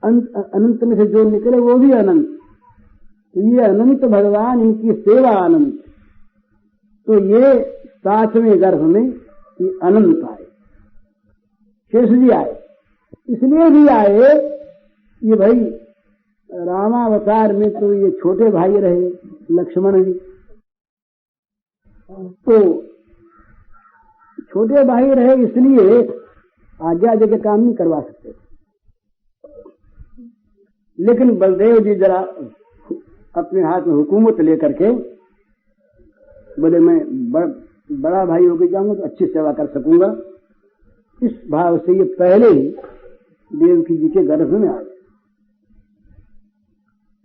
अनंत में से जो निकले वो भी अनंत। तो ये अनंत भगवान, इनकी सेवा अनंत। तो ये 7वें गर्भ में ये अनंत आए, शेष जी आए। इसलिए भी आए ये भाई रामावतार में तो ये छोटे भाई रहे लक्ष्मण जी, तो छोटे भाई रहे इसलिए आज्ञा जगह काम नहीं करवा सकते। लेकिन बलदेव जी जरा अपने हाथ में हुकूमत लेकर के बोले मैं बड़ा भाई होकर जाऊंगा तो अच्छी सेवा कर सकूंगा। इस भाव से ये पहले ही देवकी जी के गर्भ में आ गए।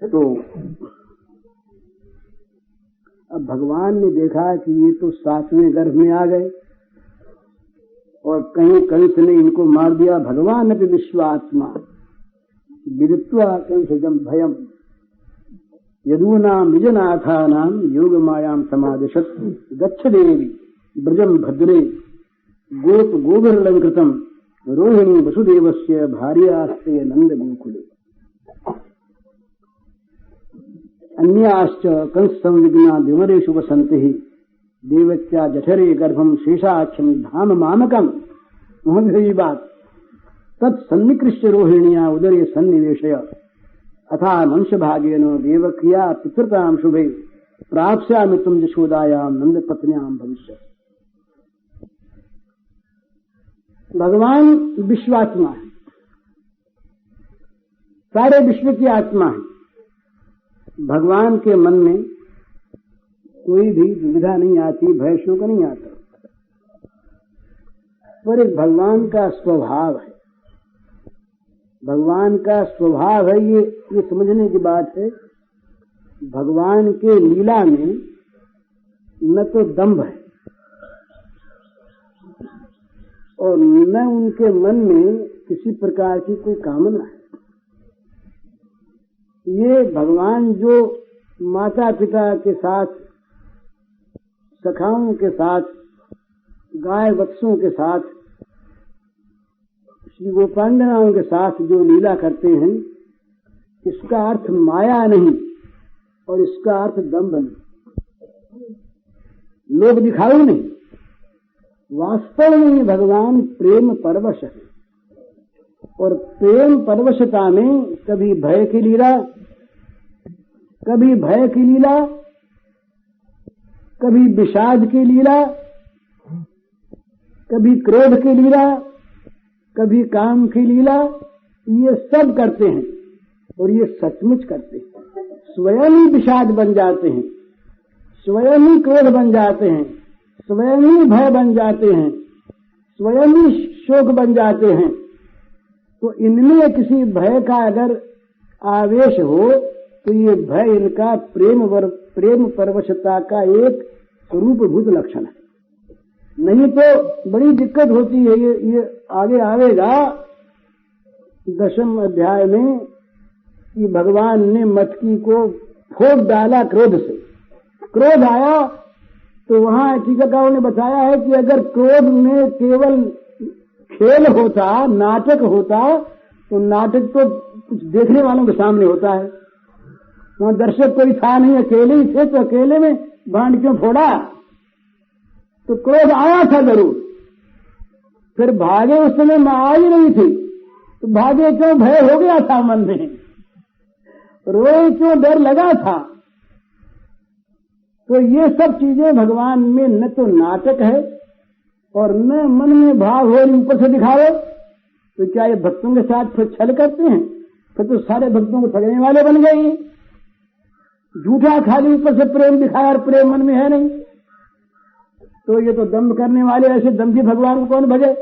तो अब भगवान ने देखा कि ये तो 7वें गर्भ में आ गए और कहीं कंस ने इनको मार दिया। भगवान अपने विश्वात्मा विदित्वा कंसजम भयम यदूनाम निजनाथानाम योग मायाम समादिशत गच्छ देवी ब्रजम भद्रे गोप गोविर्लंकृतम रोहिणी वसुदेवस्य भार्यास्ते नंद गोकुले अन्याश्च कंस संविघ्ना विमरेषु वसन्ति देवत्या जठरे गर्भम शेषाख्यम धाम मामकम। वही बात तत्सन्निकृष्य रोहिणिया उदरे सन्निवेशय अथा मंशभागेन देवक्रिया पितृताम शुभे प्राप्स्यामि तुम यशोदायाम नंद पत्न्याम भविष्य। भगवान विश्वात्मा है, सारे विश्व की आत्मा है। भगवान के मन में कोई भी दुविधा नहीं आती, भय शोक नहीं आता। पर एक भगवान का स्वभाव है, भगवान का स्वभाव है, ये समझने की बात है। भगवान के लीला में न तो दंभ है और न उनके मन में किसी प्रकार की कोई कामना है। ये भगवान जो माता पिता के साथ, सखाओं के साथ, गाय वत्सों के साथ, श्री गोपांगनाओं के साथ जो लीला करते हैं, इसका अर्थ माया नहीं और इसका अर्थ दंभ नहीं, लोग दिखाऊ नहीं। वास्तव में भगवान प्रेम परवश है और प्रेम परवशता में कभी भय की लीला, कभी भय की लीला, कभी विषाद की लीला, कभी क्रोध की लीला, कभी काम की लीला, ये सब करते हैं और ये सचमुच करते हैं। स्वयं ही विषाद बन जाते हैं, स्वयं ही क्रोध बन जाते हैं, स्वयं ही भय बन जाते हैं, स्वयं ही शोक बन जाते हैं। तो इनमें किसी भय का अगर आवेश हो तो ये भय इनका प्रेम परवशता का एक स्वरूपभूत लक्षण है। नहीं तो बड़ी दिक्कत होती है। ये आगे आवेगा 10वें अध्याय में कि भगवान ने मटकी को फोड़ डाला क्रोध से। क्रोध आया तो वहां टीकाकारों ने बताया है कि अगर क्रोध में केवल खेल होता, नाटक होता, तो नाटक तो कुछ देखने वालों के सामने होता है। वहां दर्शक कोई था नहीं, अकेले ही थे, तो अकेले में बाण क्यों फोड़ा? तो क्रोध आया था जरूर, फिर भागे उस समय मैं आ ही नहीं थी, तो भागे क्यों? भय हो गया था मन में, रोए क्यों? डर लगा था। तो ये सब चीजें भगवान में न तो नाटक है और न मन में भाव हो ऊपर से दिखाओ। तो क्या ये भक्तों के साथ फिर छल करते हैं? फिर तो सारे भक्तों को ठगने वाले बन गए। झूठा खाली ऊपर से प्रेम दिखाया और प्रेम मन में है नहीं, तो ये तो दंभ करने वाले ऐसे दंभी भगवान को कौन भजे।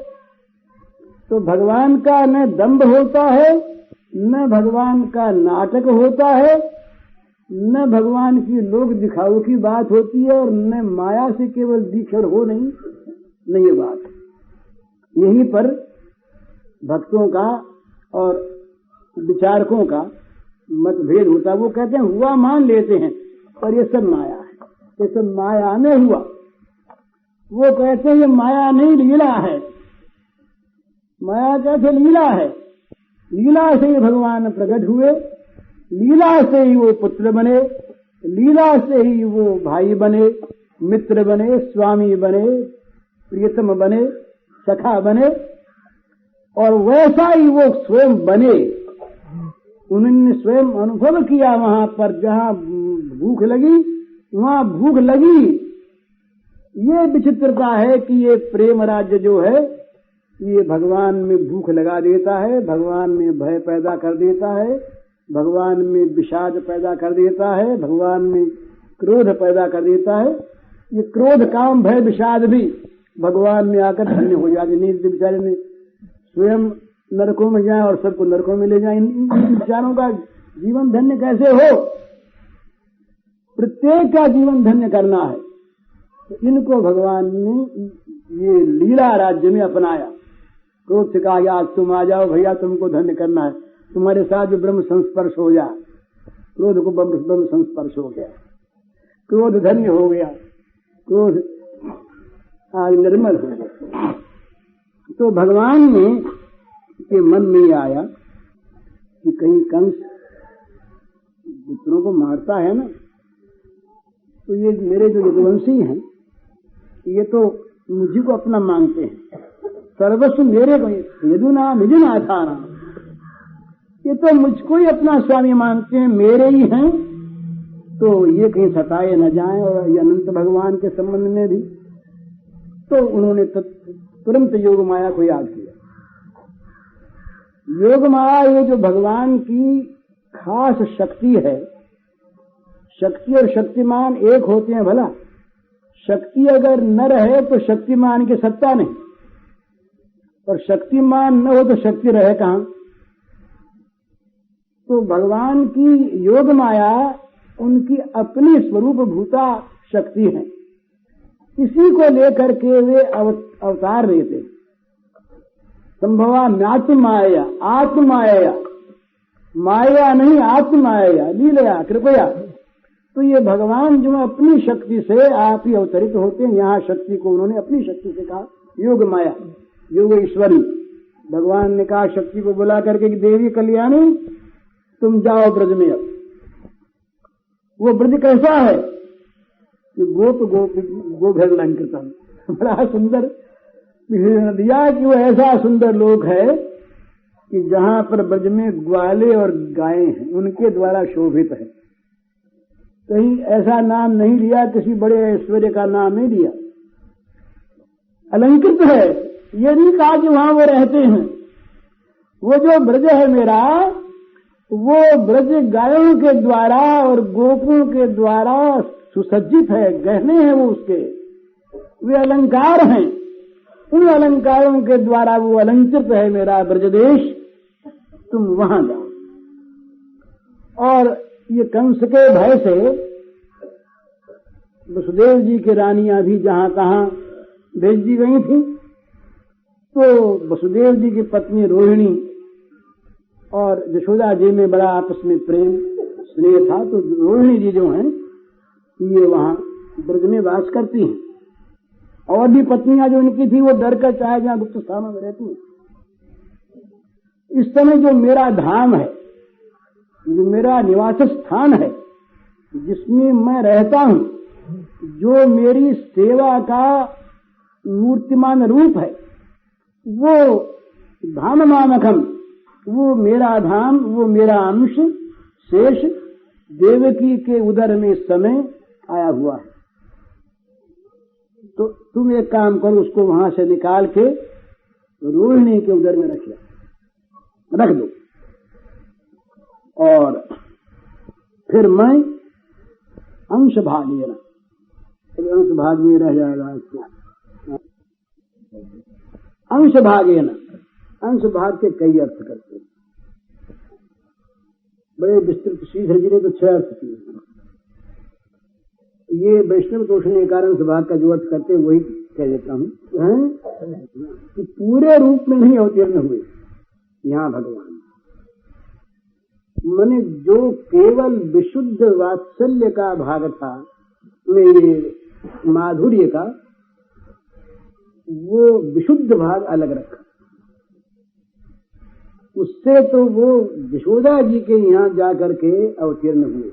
तो भगवान का न दंभ होता है, न भगवान का नाटक होता है, न भगवान की लोग दिखाऊ की बात होती है, और न माया से केवल दीक्षण हो नहीं ये बात। यहीं पर भक्तों का और विचारकों का मतभेद होता है। वो कहते हैं हुआ मान लेते हैं, पर ये सब माया है, ये सब माया में हुआ। वो कहते हैं ये माया नहीं लीला है। माया कैसे लीला है? लीला से ही भगवान प्रकट हुए, लीला से ही वो पुत्र बने, लीला से ही वो भाई बने, मित्र बने, स्वामी बने, प्रियतम बने, सखा बने, और वैसा ही वो स्वयं बने। उन्होंने स्वयं अनुभव किया वहां पर, जहां भूख लगी वहां भूख लगी। ये विचित्रता है कि ये प्रेम राज्य जो है ये भगवान में भूख लगा देता है, भगवान में भय पैदा कर देता है, भगवान में विषाद पैदा कर देता है, भगवान में क्रोध पैदा कर देता है। ये क्रोध काम भय विषाद भी भगवान में आकर धन्य हो जाते। नहीं बेचारे ने स्वयं नरकों में जाए और सबको नरकों में ले जाए। इन विचारों का जीवन धन्य कैसे हो? प्रत्येक का जीवन धन्य करना है। तो इनको भगवान ने ये लीला राज्य में अपनाया। क्रोध से कहा आज तुम आ जाओ भैया, तुमको धन्य करना है, तुम्हारे साथ जो ब्रह्म संस्पर्श हो जाए। क्रोध को ब्रह्म संस्पर्श हो गया, क्रोध धन्य हो गया, क्रोध आज निर्मल हो गया। तो भगवान ने के मन में आया कि कहीं कंस पुत्रों को मारता है ना, तो ये मेरे जो यदुवंशी हैं ये तो मुझे को अपना मांगते हैं, सर्वस्व मेरे को, यदुना मिजुना था ना, ये तो मुझको ही अपना स्वामी मानते हैं, मेरे ही हैं। तो ये कहीं सताए न जाएं। और ये अनंत भगवान के संबंध में भी तो उन्होंने तुरंत योग माया को याद किया। योग माया ये जो भगवान की खास शक्ति है, शक्ति और शक्तिमान एक होते हैं भला। शक्ति अगर न रहे तो शक्तिमान की सत्ता नहीं, और शक्तिमान न हो तो शक्ति रहे कहां। तो भगवान की योग माया उनकी अपनी स्वरूप भूता शक्ति है। इसी को लेकर के वे अवतार लेते। संभवा नात्माया आत्माया, माया नहीं आत्माया, लीलया कृपया। तो ये भगवान जो अपनी शक्ति से आप ही अवतरित होते हैं। यहाँ शक्ति को उन्होंने अपनी शक्ति से कहा योग माया, योग ईश्वरी। भगवान ने कहा शक्ति को बुला करके कि देवी कल्याणी तुम जाओ ब्रज में। अब वो ब्रज कैसा है कि गोभैर्लंकृतम, बड़ा सुंदर दिया कि वो ऐसा सुंदर लोक है कि जहां पर ब्रज में ग्वाले और गायें हैं, उनके द्वारा शोभित है। कहीं ऐसा नाम नहीं लिया, किसी बड़े ऐश्वर्य का नाम नहीं लिया। अलंकृत है, ये नहीं कहा कि वहां वो रहते हैं। वो जो ब्रज है मेरा, वो ब्रज गायों के द्वारा और गोपों के द्वारा सुसज्जित है, गहने हैं वो उसके, वे अलंकार हैं। उन अलंकारों के द्वारा वो अलंकृत है मेरा ब्रजदेश, तुम वहां जाओ। और ये कंस के भय से वसुदेव जी की रानियां भी जहां तहां भेज दी गई थी। तो वसुदेव जी की पत्नी रोहिणी और यशोदा जी में बड़ा आपस में प्रेम स्नेह था। तो रोहिणी जी जो हैं ये वहां ब्रज में वास करती हैं, और भी पत्नियां जो इनकी थी वो डर कर चाहे जहां गुप्त स्थानों में रहती हैं। इस समय जो मेरा धाम है, जो मेरा निवास स्थान है, जिसमें मैं रहता हूं, जो मेरी सेवा का मूर्तिमान रूप है, वो धाम मामकम, वो मेरा धाम, वो मेरा अंश शेष देवकी के उदर में इस समय आया हुआ है। तो तुम एक काम करो, उसको वहां से निकाल के रोहिणी के उदर में रख दो, और फिर मैं अंश भागेन, अंश भाग में रह जाएगा इसको। अंश भागेन, अंश भाग के कई अर्थ करते हैं, बड़े विस्तृत। श्रीधर जी ने तो 6 अर्थ किए। ये वैष्णव तोषण कारण भाग का जो अर्थ करते हैं वही कह देता हूं कि पूरे रूप में नहीं अवतीर्ण हुए यहाँ भगवान, माने जो केवल विशुद्ध वात्सल्य का भाग था, ये माधुर्य का, वो विशुद्ध भाग अलग रखा। उससे तो वो यशोदा जी के यहाँ जाकर के अवतीर्ण हुए,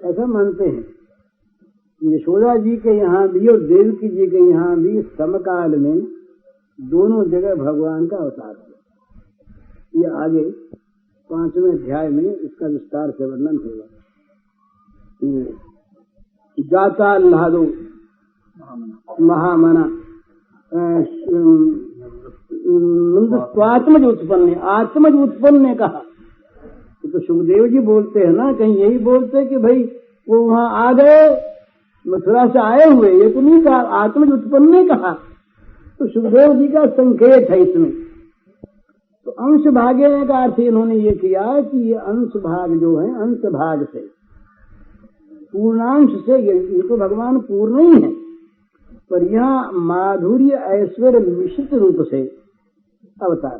ऐसा मानते हैं। यशोदा जी के यहाँ भी और देवकी जी के यहाँ भी समकाल में दोनों जगह भगवान का अवतार है। ये आगे 5वें अध्याय में इसका विस्तार से वर्णन होगा। जाता अल्लादो महामना स्वात्मज उत्पन्न, आत्मज उत्पन्न ने कहा। तो सुखदेव जी बोलते हैं ना, कहीं यही बोलते कि भाई वो वहां आ गए, मथुरा से आए हुए, ये तो नहीं कहा, आत्मज उत्पन्न ने कहा। तो सुखदेव जी का संकेत है इसमें। तो अंश भागे का अर्थ इन्होंने ये किया कि ये अंश भाग जो है, अंश भाग से, पूर्णांश से, ये तो भगवान पूर्ण ही है, पर यहाँ माधुर्य ऐश्वर्य मिश्रित रूप से अवतार।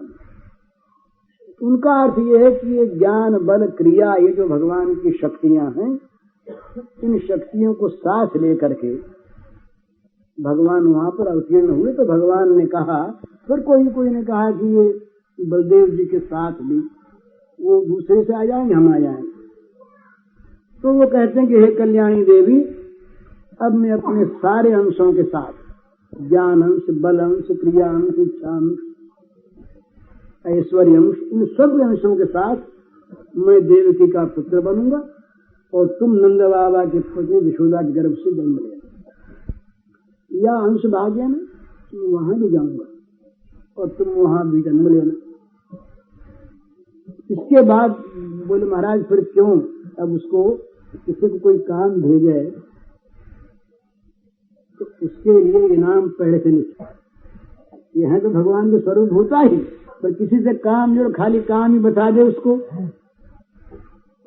उनका अर्थ यह है कि ये ज्ञान बल क्रिया, ये जो भगवान की शक्तियां हैं, इन शक्तियों को साथ लेकर के भगवान वहां पर अवतीर्ण हुए। तो भगवान ने कहा, फिर कोई ने कहा कि ये बलदेव जी के साथ भी वो दूसरे से आ जाएंगे, हम आ जाएंगे। तो वो कहते हैं कि हे कल्याणी देवी, अब मैं अपने सारे अंशों के साथ, ज्ञान अंश, बल अंश, क्रिया अंश, इच्छा अंश, ऐश्वर्य अंश, इन सब अंशों के साथ मैं देवकी का पुत्र बनूंगा और तुम नंद बाबा के पुत्र यशोदा के गर्भ से जन्म लेना। या अंश भाग्य ना, मैं वहां भी जाऊंगा और तुम वहां भी जन्म लेना। इसके बाद बोले महाराज फिर क्यों, अब उसको किसी को कोई काम भेजे तो उसके लिए इनाम पहले से निश्चित। यह तो भगवान के स्वरूप होता ही, पर किसी से काम जो खाली काम ही बता दे उसको,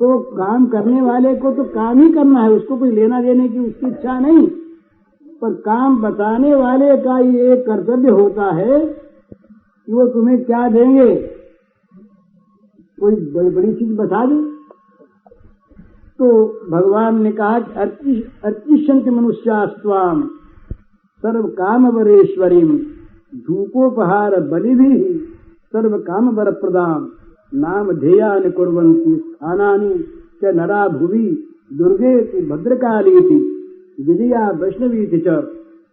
तो काम करने वाले को तो काम ही करना है, उसको कोई लेना देने की उसकी इच्छा नहीं। पर काम बताने वाले का ये कर्तव्य होता है कि वो तुम्हें क्या देंगे, कोई बड़ी बड़ी चीज बता दे। तो भगवान ने कहा कि अर्चिष्यन्ति मनुष्यास्त्वाम सर्व काम वरेश्वरीम धूपोपहार बलिभिः सर्व काम वर प्रदाम नाम ध्येयानि कुर्वन्ति स्थानानि च नरा भुवि दुर्गेति भद्रकालीति विजया वैष्णवीति च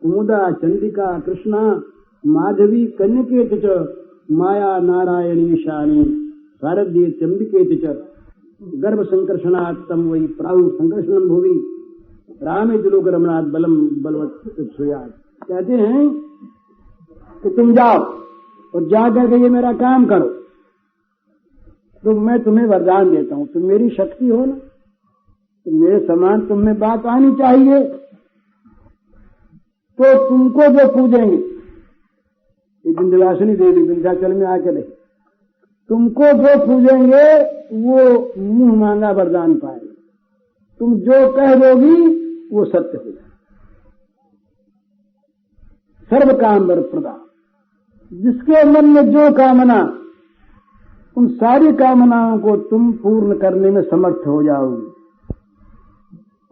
कुमुदा चंडिका कृष्णा माधवी कन्यकेति च माया नारायणी शानी शारद्ये चंबिकेति च गर्भ संकर्षणात्तम वही प्राहु संकर्षणम भुवि रामे लोक रमणात् बलम बलवत् सुयात्। कहते हैं कि तुम जाओ और जा करके ये मेरा काम करो, तो मैं तुम्हें वरदान देता हूं। तुम मेरी शक्ति हो ना, तो मेरे समान तुम में बात आनी चाहिए। तो तुमको जो पूजेंगे, ये विंध्यवासिनी देवी विंध्याचल में आके रही, तुमको जो पूजेंगे वो मुंह मांगा वरदान पाएंगे। तुम जो कह दोगी वो सत्य हो जाए। सर्व काम वर प्रदान, जिसके मन में जो कामना, उन सारी कामनाओं को तुम पूर्ण करने में समर्थ हो जाओगे।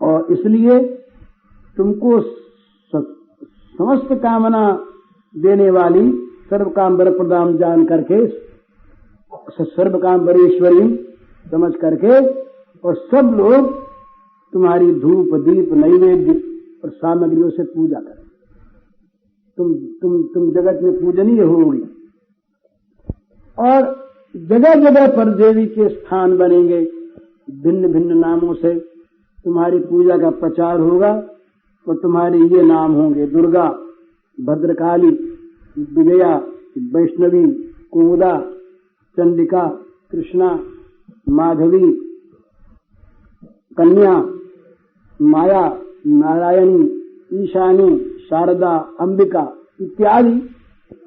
और इसलिए तुमको समस्त कामना देने वाली सर्व काम वर प्रदान जान करके, सर्व काम वरेश्वरी समझ करके, और सब लोग तुम्हारी धूप दीप नैवेद्य और सामग्रियों से पूजा करें। तुम जगत में पूजनीय होगी। और जगह जगह पर देवी के स्थान बनेंगे, भिन्न भिन्न नामों से तुम्हारी पूजा का प्रचार होगा। और तुम्हारे ये नाम होंगे दुर्गा, भद्रकाली, विजया, वैष्णवी, कुमुदा, चंडिका, कृष्णा, माधवी, कन्या, माया, नारायणी, ईशानी, शारदा, अंबिका इत्यादि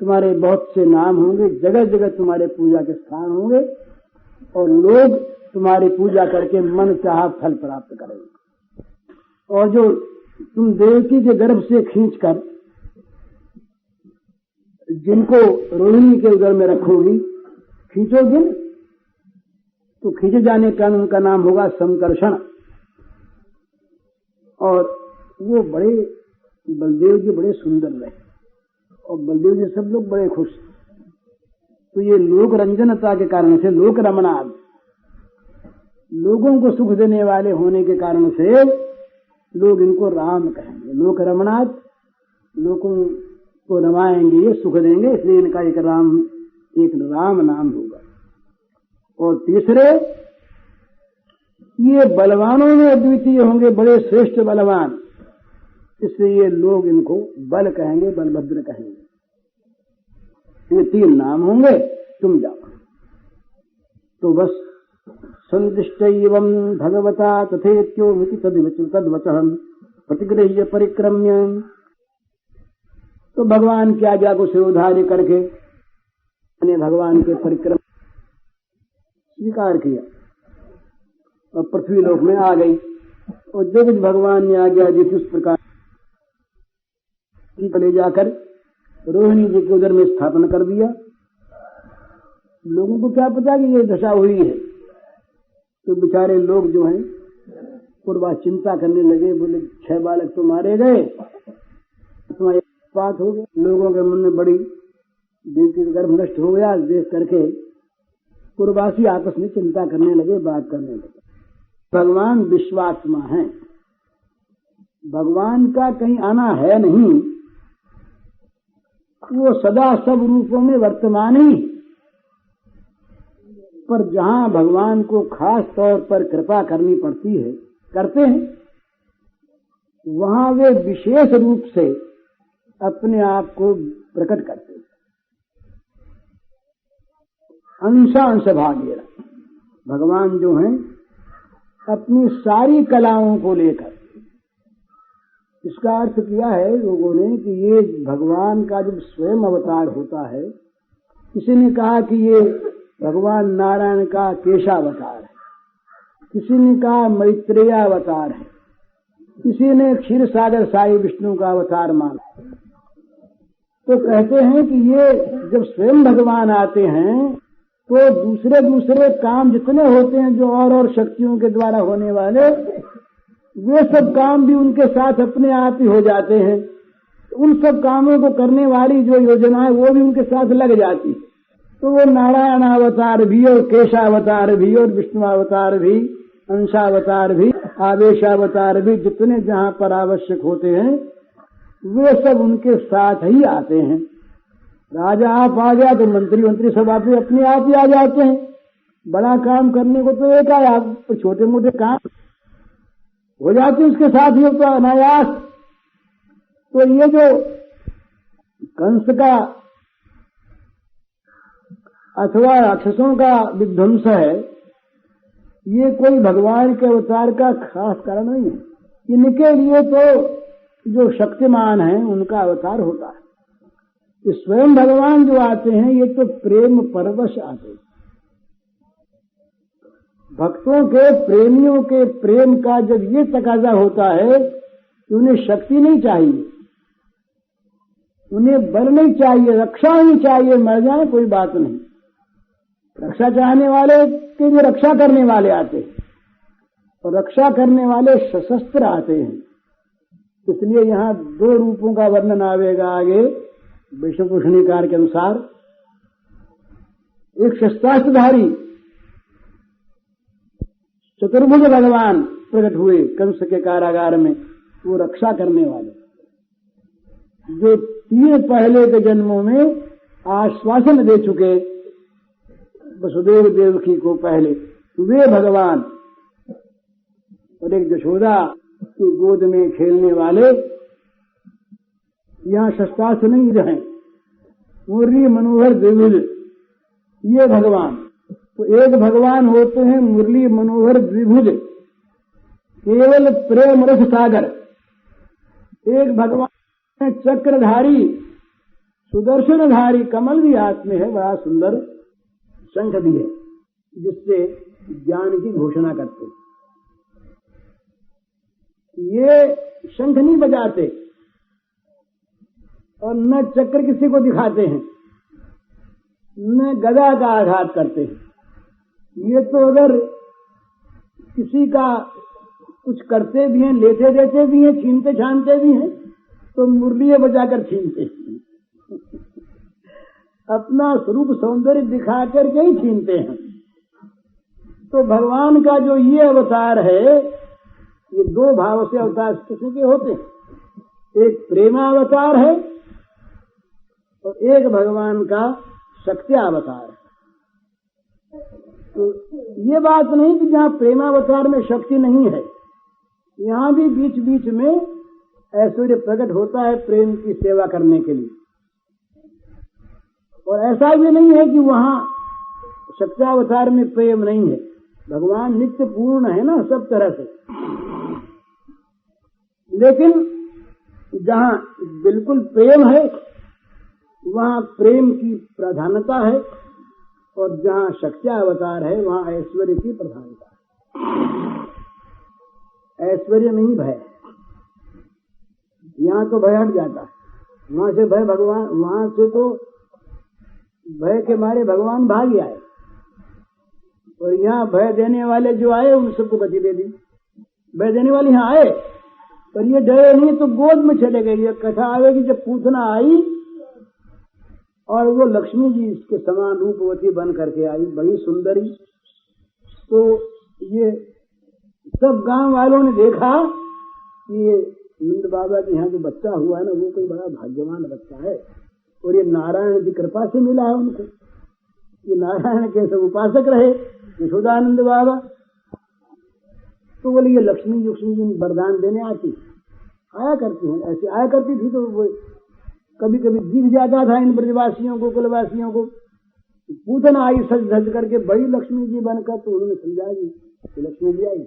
तुम्हारे बहुत से नाम होंगे। जगह जगह तुम्हारे पूजा के स्थान होंगे और लोग तुम्हारी पूजा करके मन चाहा फल प्राप्त करेंगे। और जो तुम देवकी के गर्भ से खींचकर जिनको रोहिणी के उदर में रखोगी, खींचोगे तो खींचे जाने का उनका नाम होगा संकर्षण। और वो बड़े बलदेव जी बड़े सुंदर रहे और बलदेव जी सब लोग बड़े खुश। तो ये लोक रंजनता के कारण से, लोक रमनाथ, लोगों को सुख देने वाले होने के कारण से लोग इनको राम कहेंगे। लोक रमनाथ, लोगों को रमाएंगे, सुख देंगे, इसलिए इनका एक राम नाम होगा। और तीसरे, ये बलवानों में अद्वितीय होंगे, बड़े श्रेष्ठ बलवान, इसलिए लोग इनको बल कहेंगे, बलभद्र कहेंगे। ये 3 नाम होंगे। तुम जाओ तो बस संदिष्टैवं भगवता तथेत्योमिति तद्वचः प्रतिगृह्य परिक्रम्य, तो भगवान की आज्ञा को सिरोधार्य करके भगवान के परिक्रम स्वीकार किया और पृथ्वी लोक में आ गई। और जो कुछ भगवान ने आज्ञा दी थी उस प्रकार ले जाकर रोहिणी जी के उदर में स्थापन कर दिया। लोगों को क्या पता कि ये दशा हुई है, तो बेचारे लोग जो हैं पूर्वा चिंता करने लगे, बोले 6 बालक तो मारे गए, तुम्हारी बात हो गई। लोगों के मन में बड़ी देवकी का गर्भ नष्ट हो गया देख करके पूर्ववासी आपस में चिंता करने लगे, बात करने लगे। भगवान विश्वात्मा है, भगवान का कहीं आना है नहीं, वो सदा सब रूपों में वर्तमान ही। पर जहां भगवान को खास तौर पर कृपा करनी पड़ती है, करते हैं, वहां वे विशेष रूप से अपने आप को प्रकट करते हैं। अंशांश भागेरा भगवान जो हैं अपनी सारी कलाओं को लेकर, इसका अर्थ किया है लोगों ने कि ये भगवान का जब स्वयं अवतार होता है, किसी ने कहा कि ये भगवान नारायण का केशावतार है, किसी ने कहा मैत्रेयावतार है, किसी ने क्षीर सागर साई विष्णु का अवतार माना। तो कहते हैं कि ये जब स्वयं भगवान आते हैं तो दूसरे दूसरे काम जितने होते हैं जो और शक्तियों के द्वारा होने वाले, वे सब काम भी उनके साथ अपने आप ही हो जाते हैं। उन सब कामों को करने वाली जो योजना है वो भी उनके साथ लग जाती है। तो वो नारायण अवतार भी और केशावतार भी और विष्णुअवतार भी, अंशावतार भी, आवेशावतार भी, जितने जहां पर आवश्यक होते हैं वे सब उनके साथ ही आते हैं। राजा आप आ गया तो मंत्री सब अपने आप ही आ जाते हैं। बड़ा काम करने को तो एक है, आप छोटे मोटे काम हो जाते हैं उसके साथ ही, तो अनायास। तो ये जो कंस का अथवा राक्षसों का विध्वंस है, ये कोई भगवान के अवतार का खास कारण नहीं है। इनके लिए तो जो शक्तिमान हैं उनका अवतार होता है। स्वयं भगवान जो आते हैं ये तो प्रेम परवश आते हैं। भक्तों के, प्रेमियों के प्रेम का जब ये तकाजा होता है कि उन्हें शक्ति नहीं चाहिए, उन्हें बल नहीं चाहिए, रक्षा नहीं चाहिए, मर जाए कोई बात नहीं। रक्षा चाहने वाले के लिए रक्षा करने वाले आते हैं और रक्षा करने वाले सशस्त्र आते हैं। इसलिए यहाँ 2 रूपों का वर्णन आवेगा आगे विश्वभूषणीकार के अनुसार। एक शस्त्रास्त्रधारी चतुर्भुज भगवान प्रकट हुए कंस के कारागार में, वो रक्षा करने वाले, जो 3 पहले के जन्मों में आश्वासन दे चुके वसुदेव देवकी को पहले, वे भगवान। और एक यशोदा की गोद में खेलने वाले, यहाँ शस्त्रास्त्र नहीं रहे, मुरली मनोहर द्विभुज, ये भगवान। तो एक भगवान होते हैं मुरली मनोहर द्विभुज, केवल प्रेम रस सागर। एक भगवान चक्रधारी सुदर्शनधारी कमल भी हाथ में है, बड़ा सुंदर शंख भी है जिससे ज्ञान की घोषणा करते। ये शंख नहीं बजाते और न चक्र किसी को दिखाते हैं, न गदा का आघात करते हैं। ये तो अगर किसी का कुछ करते भी हैं, लेते देते भी हैं, छीनते छानते भी हैं, तो मुरलियां बजाकर छीनते हैं। अपना स्वरूप सौंदर्य दिखा करके ही छीनते हैं। तो भगवान का जो ये अवतार है, ये दो भाव से अवतार किसी के होते हैं। एक प्रेमावतार है और एक भगवान का शक्त्यावतार है। तो ये बात नहीं कि जहाँ प्रेमावतार में शक्ति नहीं है, यहाँ भी बीच बीच में ऐश्वर्य प्रकट होता है प्रेम की सेवा करने के लिए। और ऐसा भी नहीं है कि वहाँ शक्त्यावतार में प्रेम नहीं है। भगवान नित्य पूर्ण है ना सब तरह से, लेकिन जहाँ बिल्कुल प्रेम है वहाँ प्रेम की प्रधानता है, और जहाँ शक्त्यावतार है वहाँ ऐश्वर्य की प्रधानता है। ऐश्वर्य नहीं भय, यहाँ तो भय हट जाता है, वहां से भय भगवान, वहां से तो भय के मारे भगवान भाग आए, और यहाँ भय देने वाले जो आए उन सबको गति दे दी। भय देने वाले यहाँ आए पर ये डरे नहीं तो गोद में चले गए। ये कथा आवेगी जब पूतना आई और वो लक्ष्मी जी इसके समान रूपवती बन करके आई, बड़ी सुंदरी। तो ये सब गांव वालों ने देखा कि ये नंद बाबा के यहाँ जो बच्चा हुआ है ना, वो कोई बड़ा भाग्यवान बच्चा है, और ये नारायण की कृपा से मिला है उनको। ये नारायण के सब उपासक रहे यशोदानंद बाबा। तो बोले ये लक्ष्मी जी वरदान देने आती आया करती हैं, ऐसे आया करती थी। तो वो कभी कभी दिख जाता था इन ब्रजवासियों को, कुलवासियों को। पूतना आई सज धज करके बड़ी लक्ष्मी जी बनकर, तो उन्होंने समझा कि लक्ष्मी जी आई,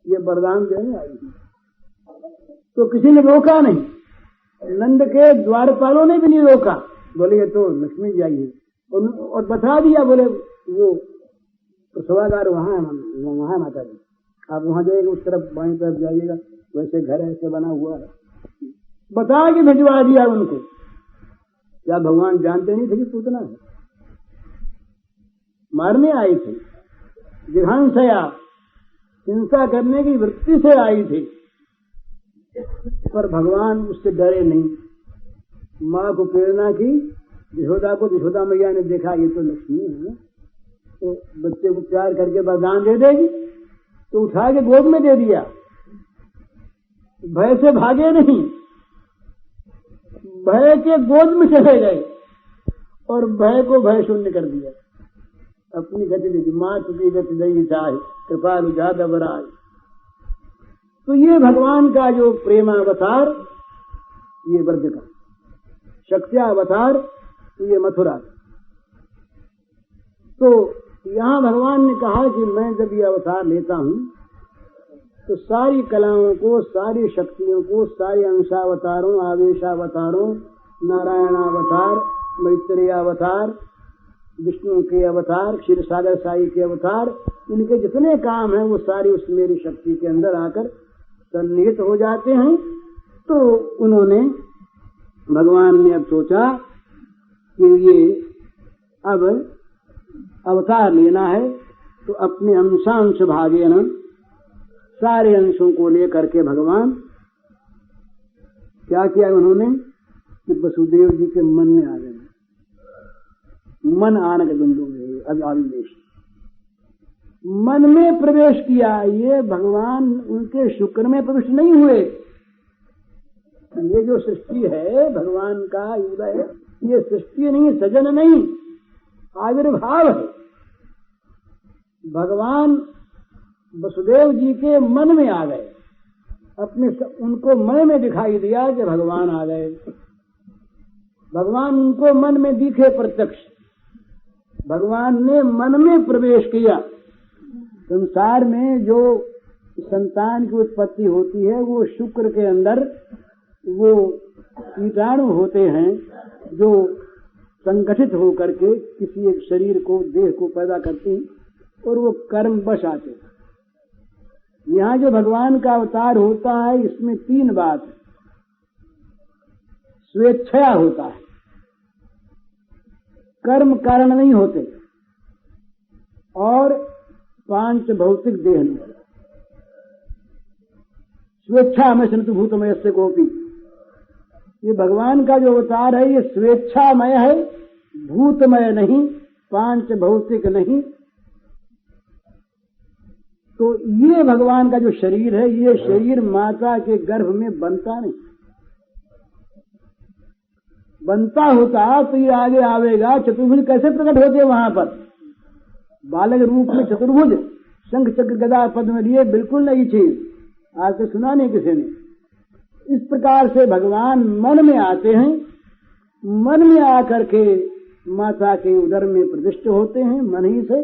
ये वरदान देने आई थी। तो किसी ने रोका नहीं, नंद के द्वारपालों ने भी नहीं रोका। बोले ये तो लक्ष्मी जी आई है, और बता दिया, बोले वो सभागार वहाँ है माता जी, आप वहाँ जाइएगा, उस तरफ बाईं तरफ जाइएगा, वैसे घर ऐसे बना हुआ है। बता के भिजवा दिया उनको। क्या भगवान जानते नहीं थे कि पूतना है? मारने आई थी, विधानसया हिंसा करने की वृत्ति से आई थी, पर भगवान उससे डरे नहीं। माँ को प्रेरणा की, यशोदा को, यशोदा मैया ने देखा ये तो लक्ष्मी है, तो बच्चे को प्यार करके वरदान दे देगी, तो उठा के गोद में दे दिया। भय से भागे नहीं, भय के गोद में चले गए और भय को भय शून्य कर दिया। अपनी गति दी, माँ चुकी गति दई चाहे, कृपालु ज्यादा बराए। तो ये भगवान का जो प्रेमावतार ये ब्रज का, शक्त्यावतार ये मथुरा। तो यहाँ भगवान ने कहा कि मैं जब ये अवतार लेता हूँ तो सारी कलाओं को, सारी शक्तियों को, सारे अंशावतारों, आवेशावतारों, नारायणावतार, मैत्रेयावतार, विष्णु के अवतार, क्षीर सागर साई के अवतार, इनके जितने काम हैं वो सारी उस मेरी शक्ति के अंदर आकर सन्निहित हो जाते हैं। तो उन्होंने, भगवान ने अब सोचा कि ये अब अवतार लेना है, तो अपने अंशांश भागे न सारे अंशों को लेकर के भगवान क्या किया उन्होंने कि वसुदेव जी के मन में आ गए। मन आनक बिंदु में अभिवेश, मन में प्रवेश किया। ये भगवान उनके शुक्र में प्रविष्ट नहीं हुए। ये जो सृष्टि है भगवान का उदय, ये सृष्टि नहीं, सजन नहीं, आविर्भाव है। भगवान वसुदेव जी के मन में आ गए, अपने उनको मन में दिखाई दिया कि भगवान आ गए। भगवान उनको मन में दिखे प्रत्यक्ष, भगवान ने मन में प्रवेश किया। संसार में जो संतान की उत्पत्ति होती है, वो शुक्र के अंदर वो कीटाणु होते हैं जो संगठित होकर के किसी एक शरीर को, देह को पैदा करते हैं और वो कर्म बश आते हैं। यहाँ जो भगवान का अवतार होता है इसमें 3 बात है। स्वेच्छया होता है, कर्म कारण नहीं होते, और 5 भौतिक देह नहीं। स्वेच्छा में संतभूतमय से गोपी, ये भगवान का जो अवतार है ये स्वेच्छामय है, भूतमय नहीं, 5 भौतिक नहीं। तो ये भगवान का जो शरीर है, ये शरीर माता के गर्भ में बनता नहीं। बनता होता तो ये आगे आवेगा। चतुर्भुज कैसे प्रकट होते वहां पर? बालक रूप में चतुर्भुज, शंख चक्र गदा पद्म लिए, बिल्कुल नहीं चीज, आज तक सुना नहीं किसी ने। इस प्रकार से भगवान मन में आते हैं, मन में आकर के माता के उदर में प्रतिष्ठित होते हैं मन ही से,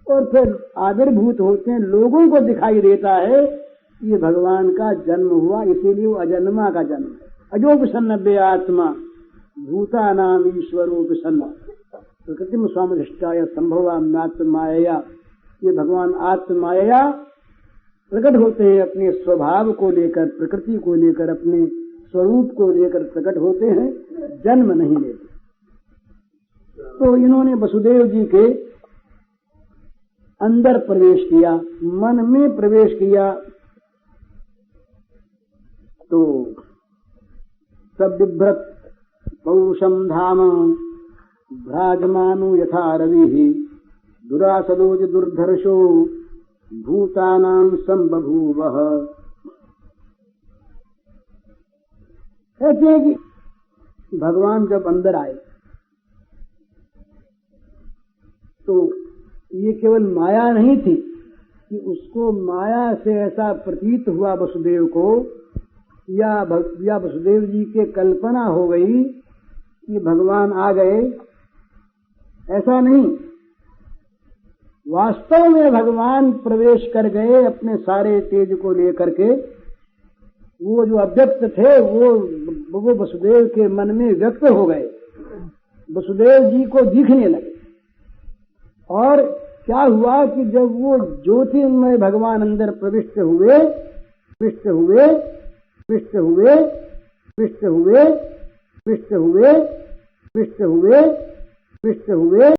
और फिर आविर्भूत होते हैं, लोगों को दिखाई देता है ये भगवान का जन्म हुआ। इसीलिए वो अजन्मा का जन्म है। अजोपसन्नव्य आत्मा भूतानाम ईश्वरोपसन्न प्रकृतिम स्वामधिष्ठाय संभवाम्यात्माया। ये भगवान आत्माया प्रकट होते हैं, अपने स्वभाव को लेकर, प्रकृति को लेकर, अपने स्वरूप को लेकर प्रकट होते हैं, जन्म नहीं लेते। तो इन्होंने वसुदेव जी के अंदर प्रवेश किया, मन में प्रवेश किया, तो सब बिभ्रत पौरुषम धाम भ्राजमानु यथा रवि दुरासदोज दुर्धर्षो भूतानां संबभूवः। कहते हैं कि भगवान जब अंदर आए तो ये केवल माया नहीं थी कि उसको माया से ऐसा प्रतीत हुआ वसुदेव को, या वसुदेव जी के कल्पना हो गई कि भगवान आ गए, ऐसा नहीं। वास्तव में भगवान प्रवेश कर गए अपने सारे तेज को लेकर के। वो जो अव्यक्त थे वो वसुदेव के मन में व्यक्त हो गए, वसुदेव जी को दिखने लगे। और क्या हुआ कि जब वो ज्योतिर्मय भगवान अंदर प्रविष्ट हुए, प्रविष्ट हुए, प्रविष्ट हुए, प्रविष्ट हुए, प्रविष्ट हुए, प्रविष्ट हुए, प्रविष्ट हुए,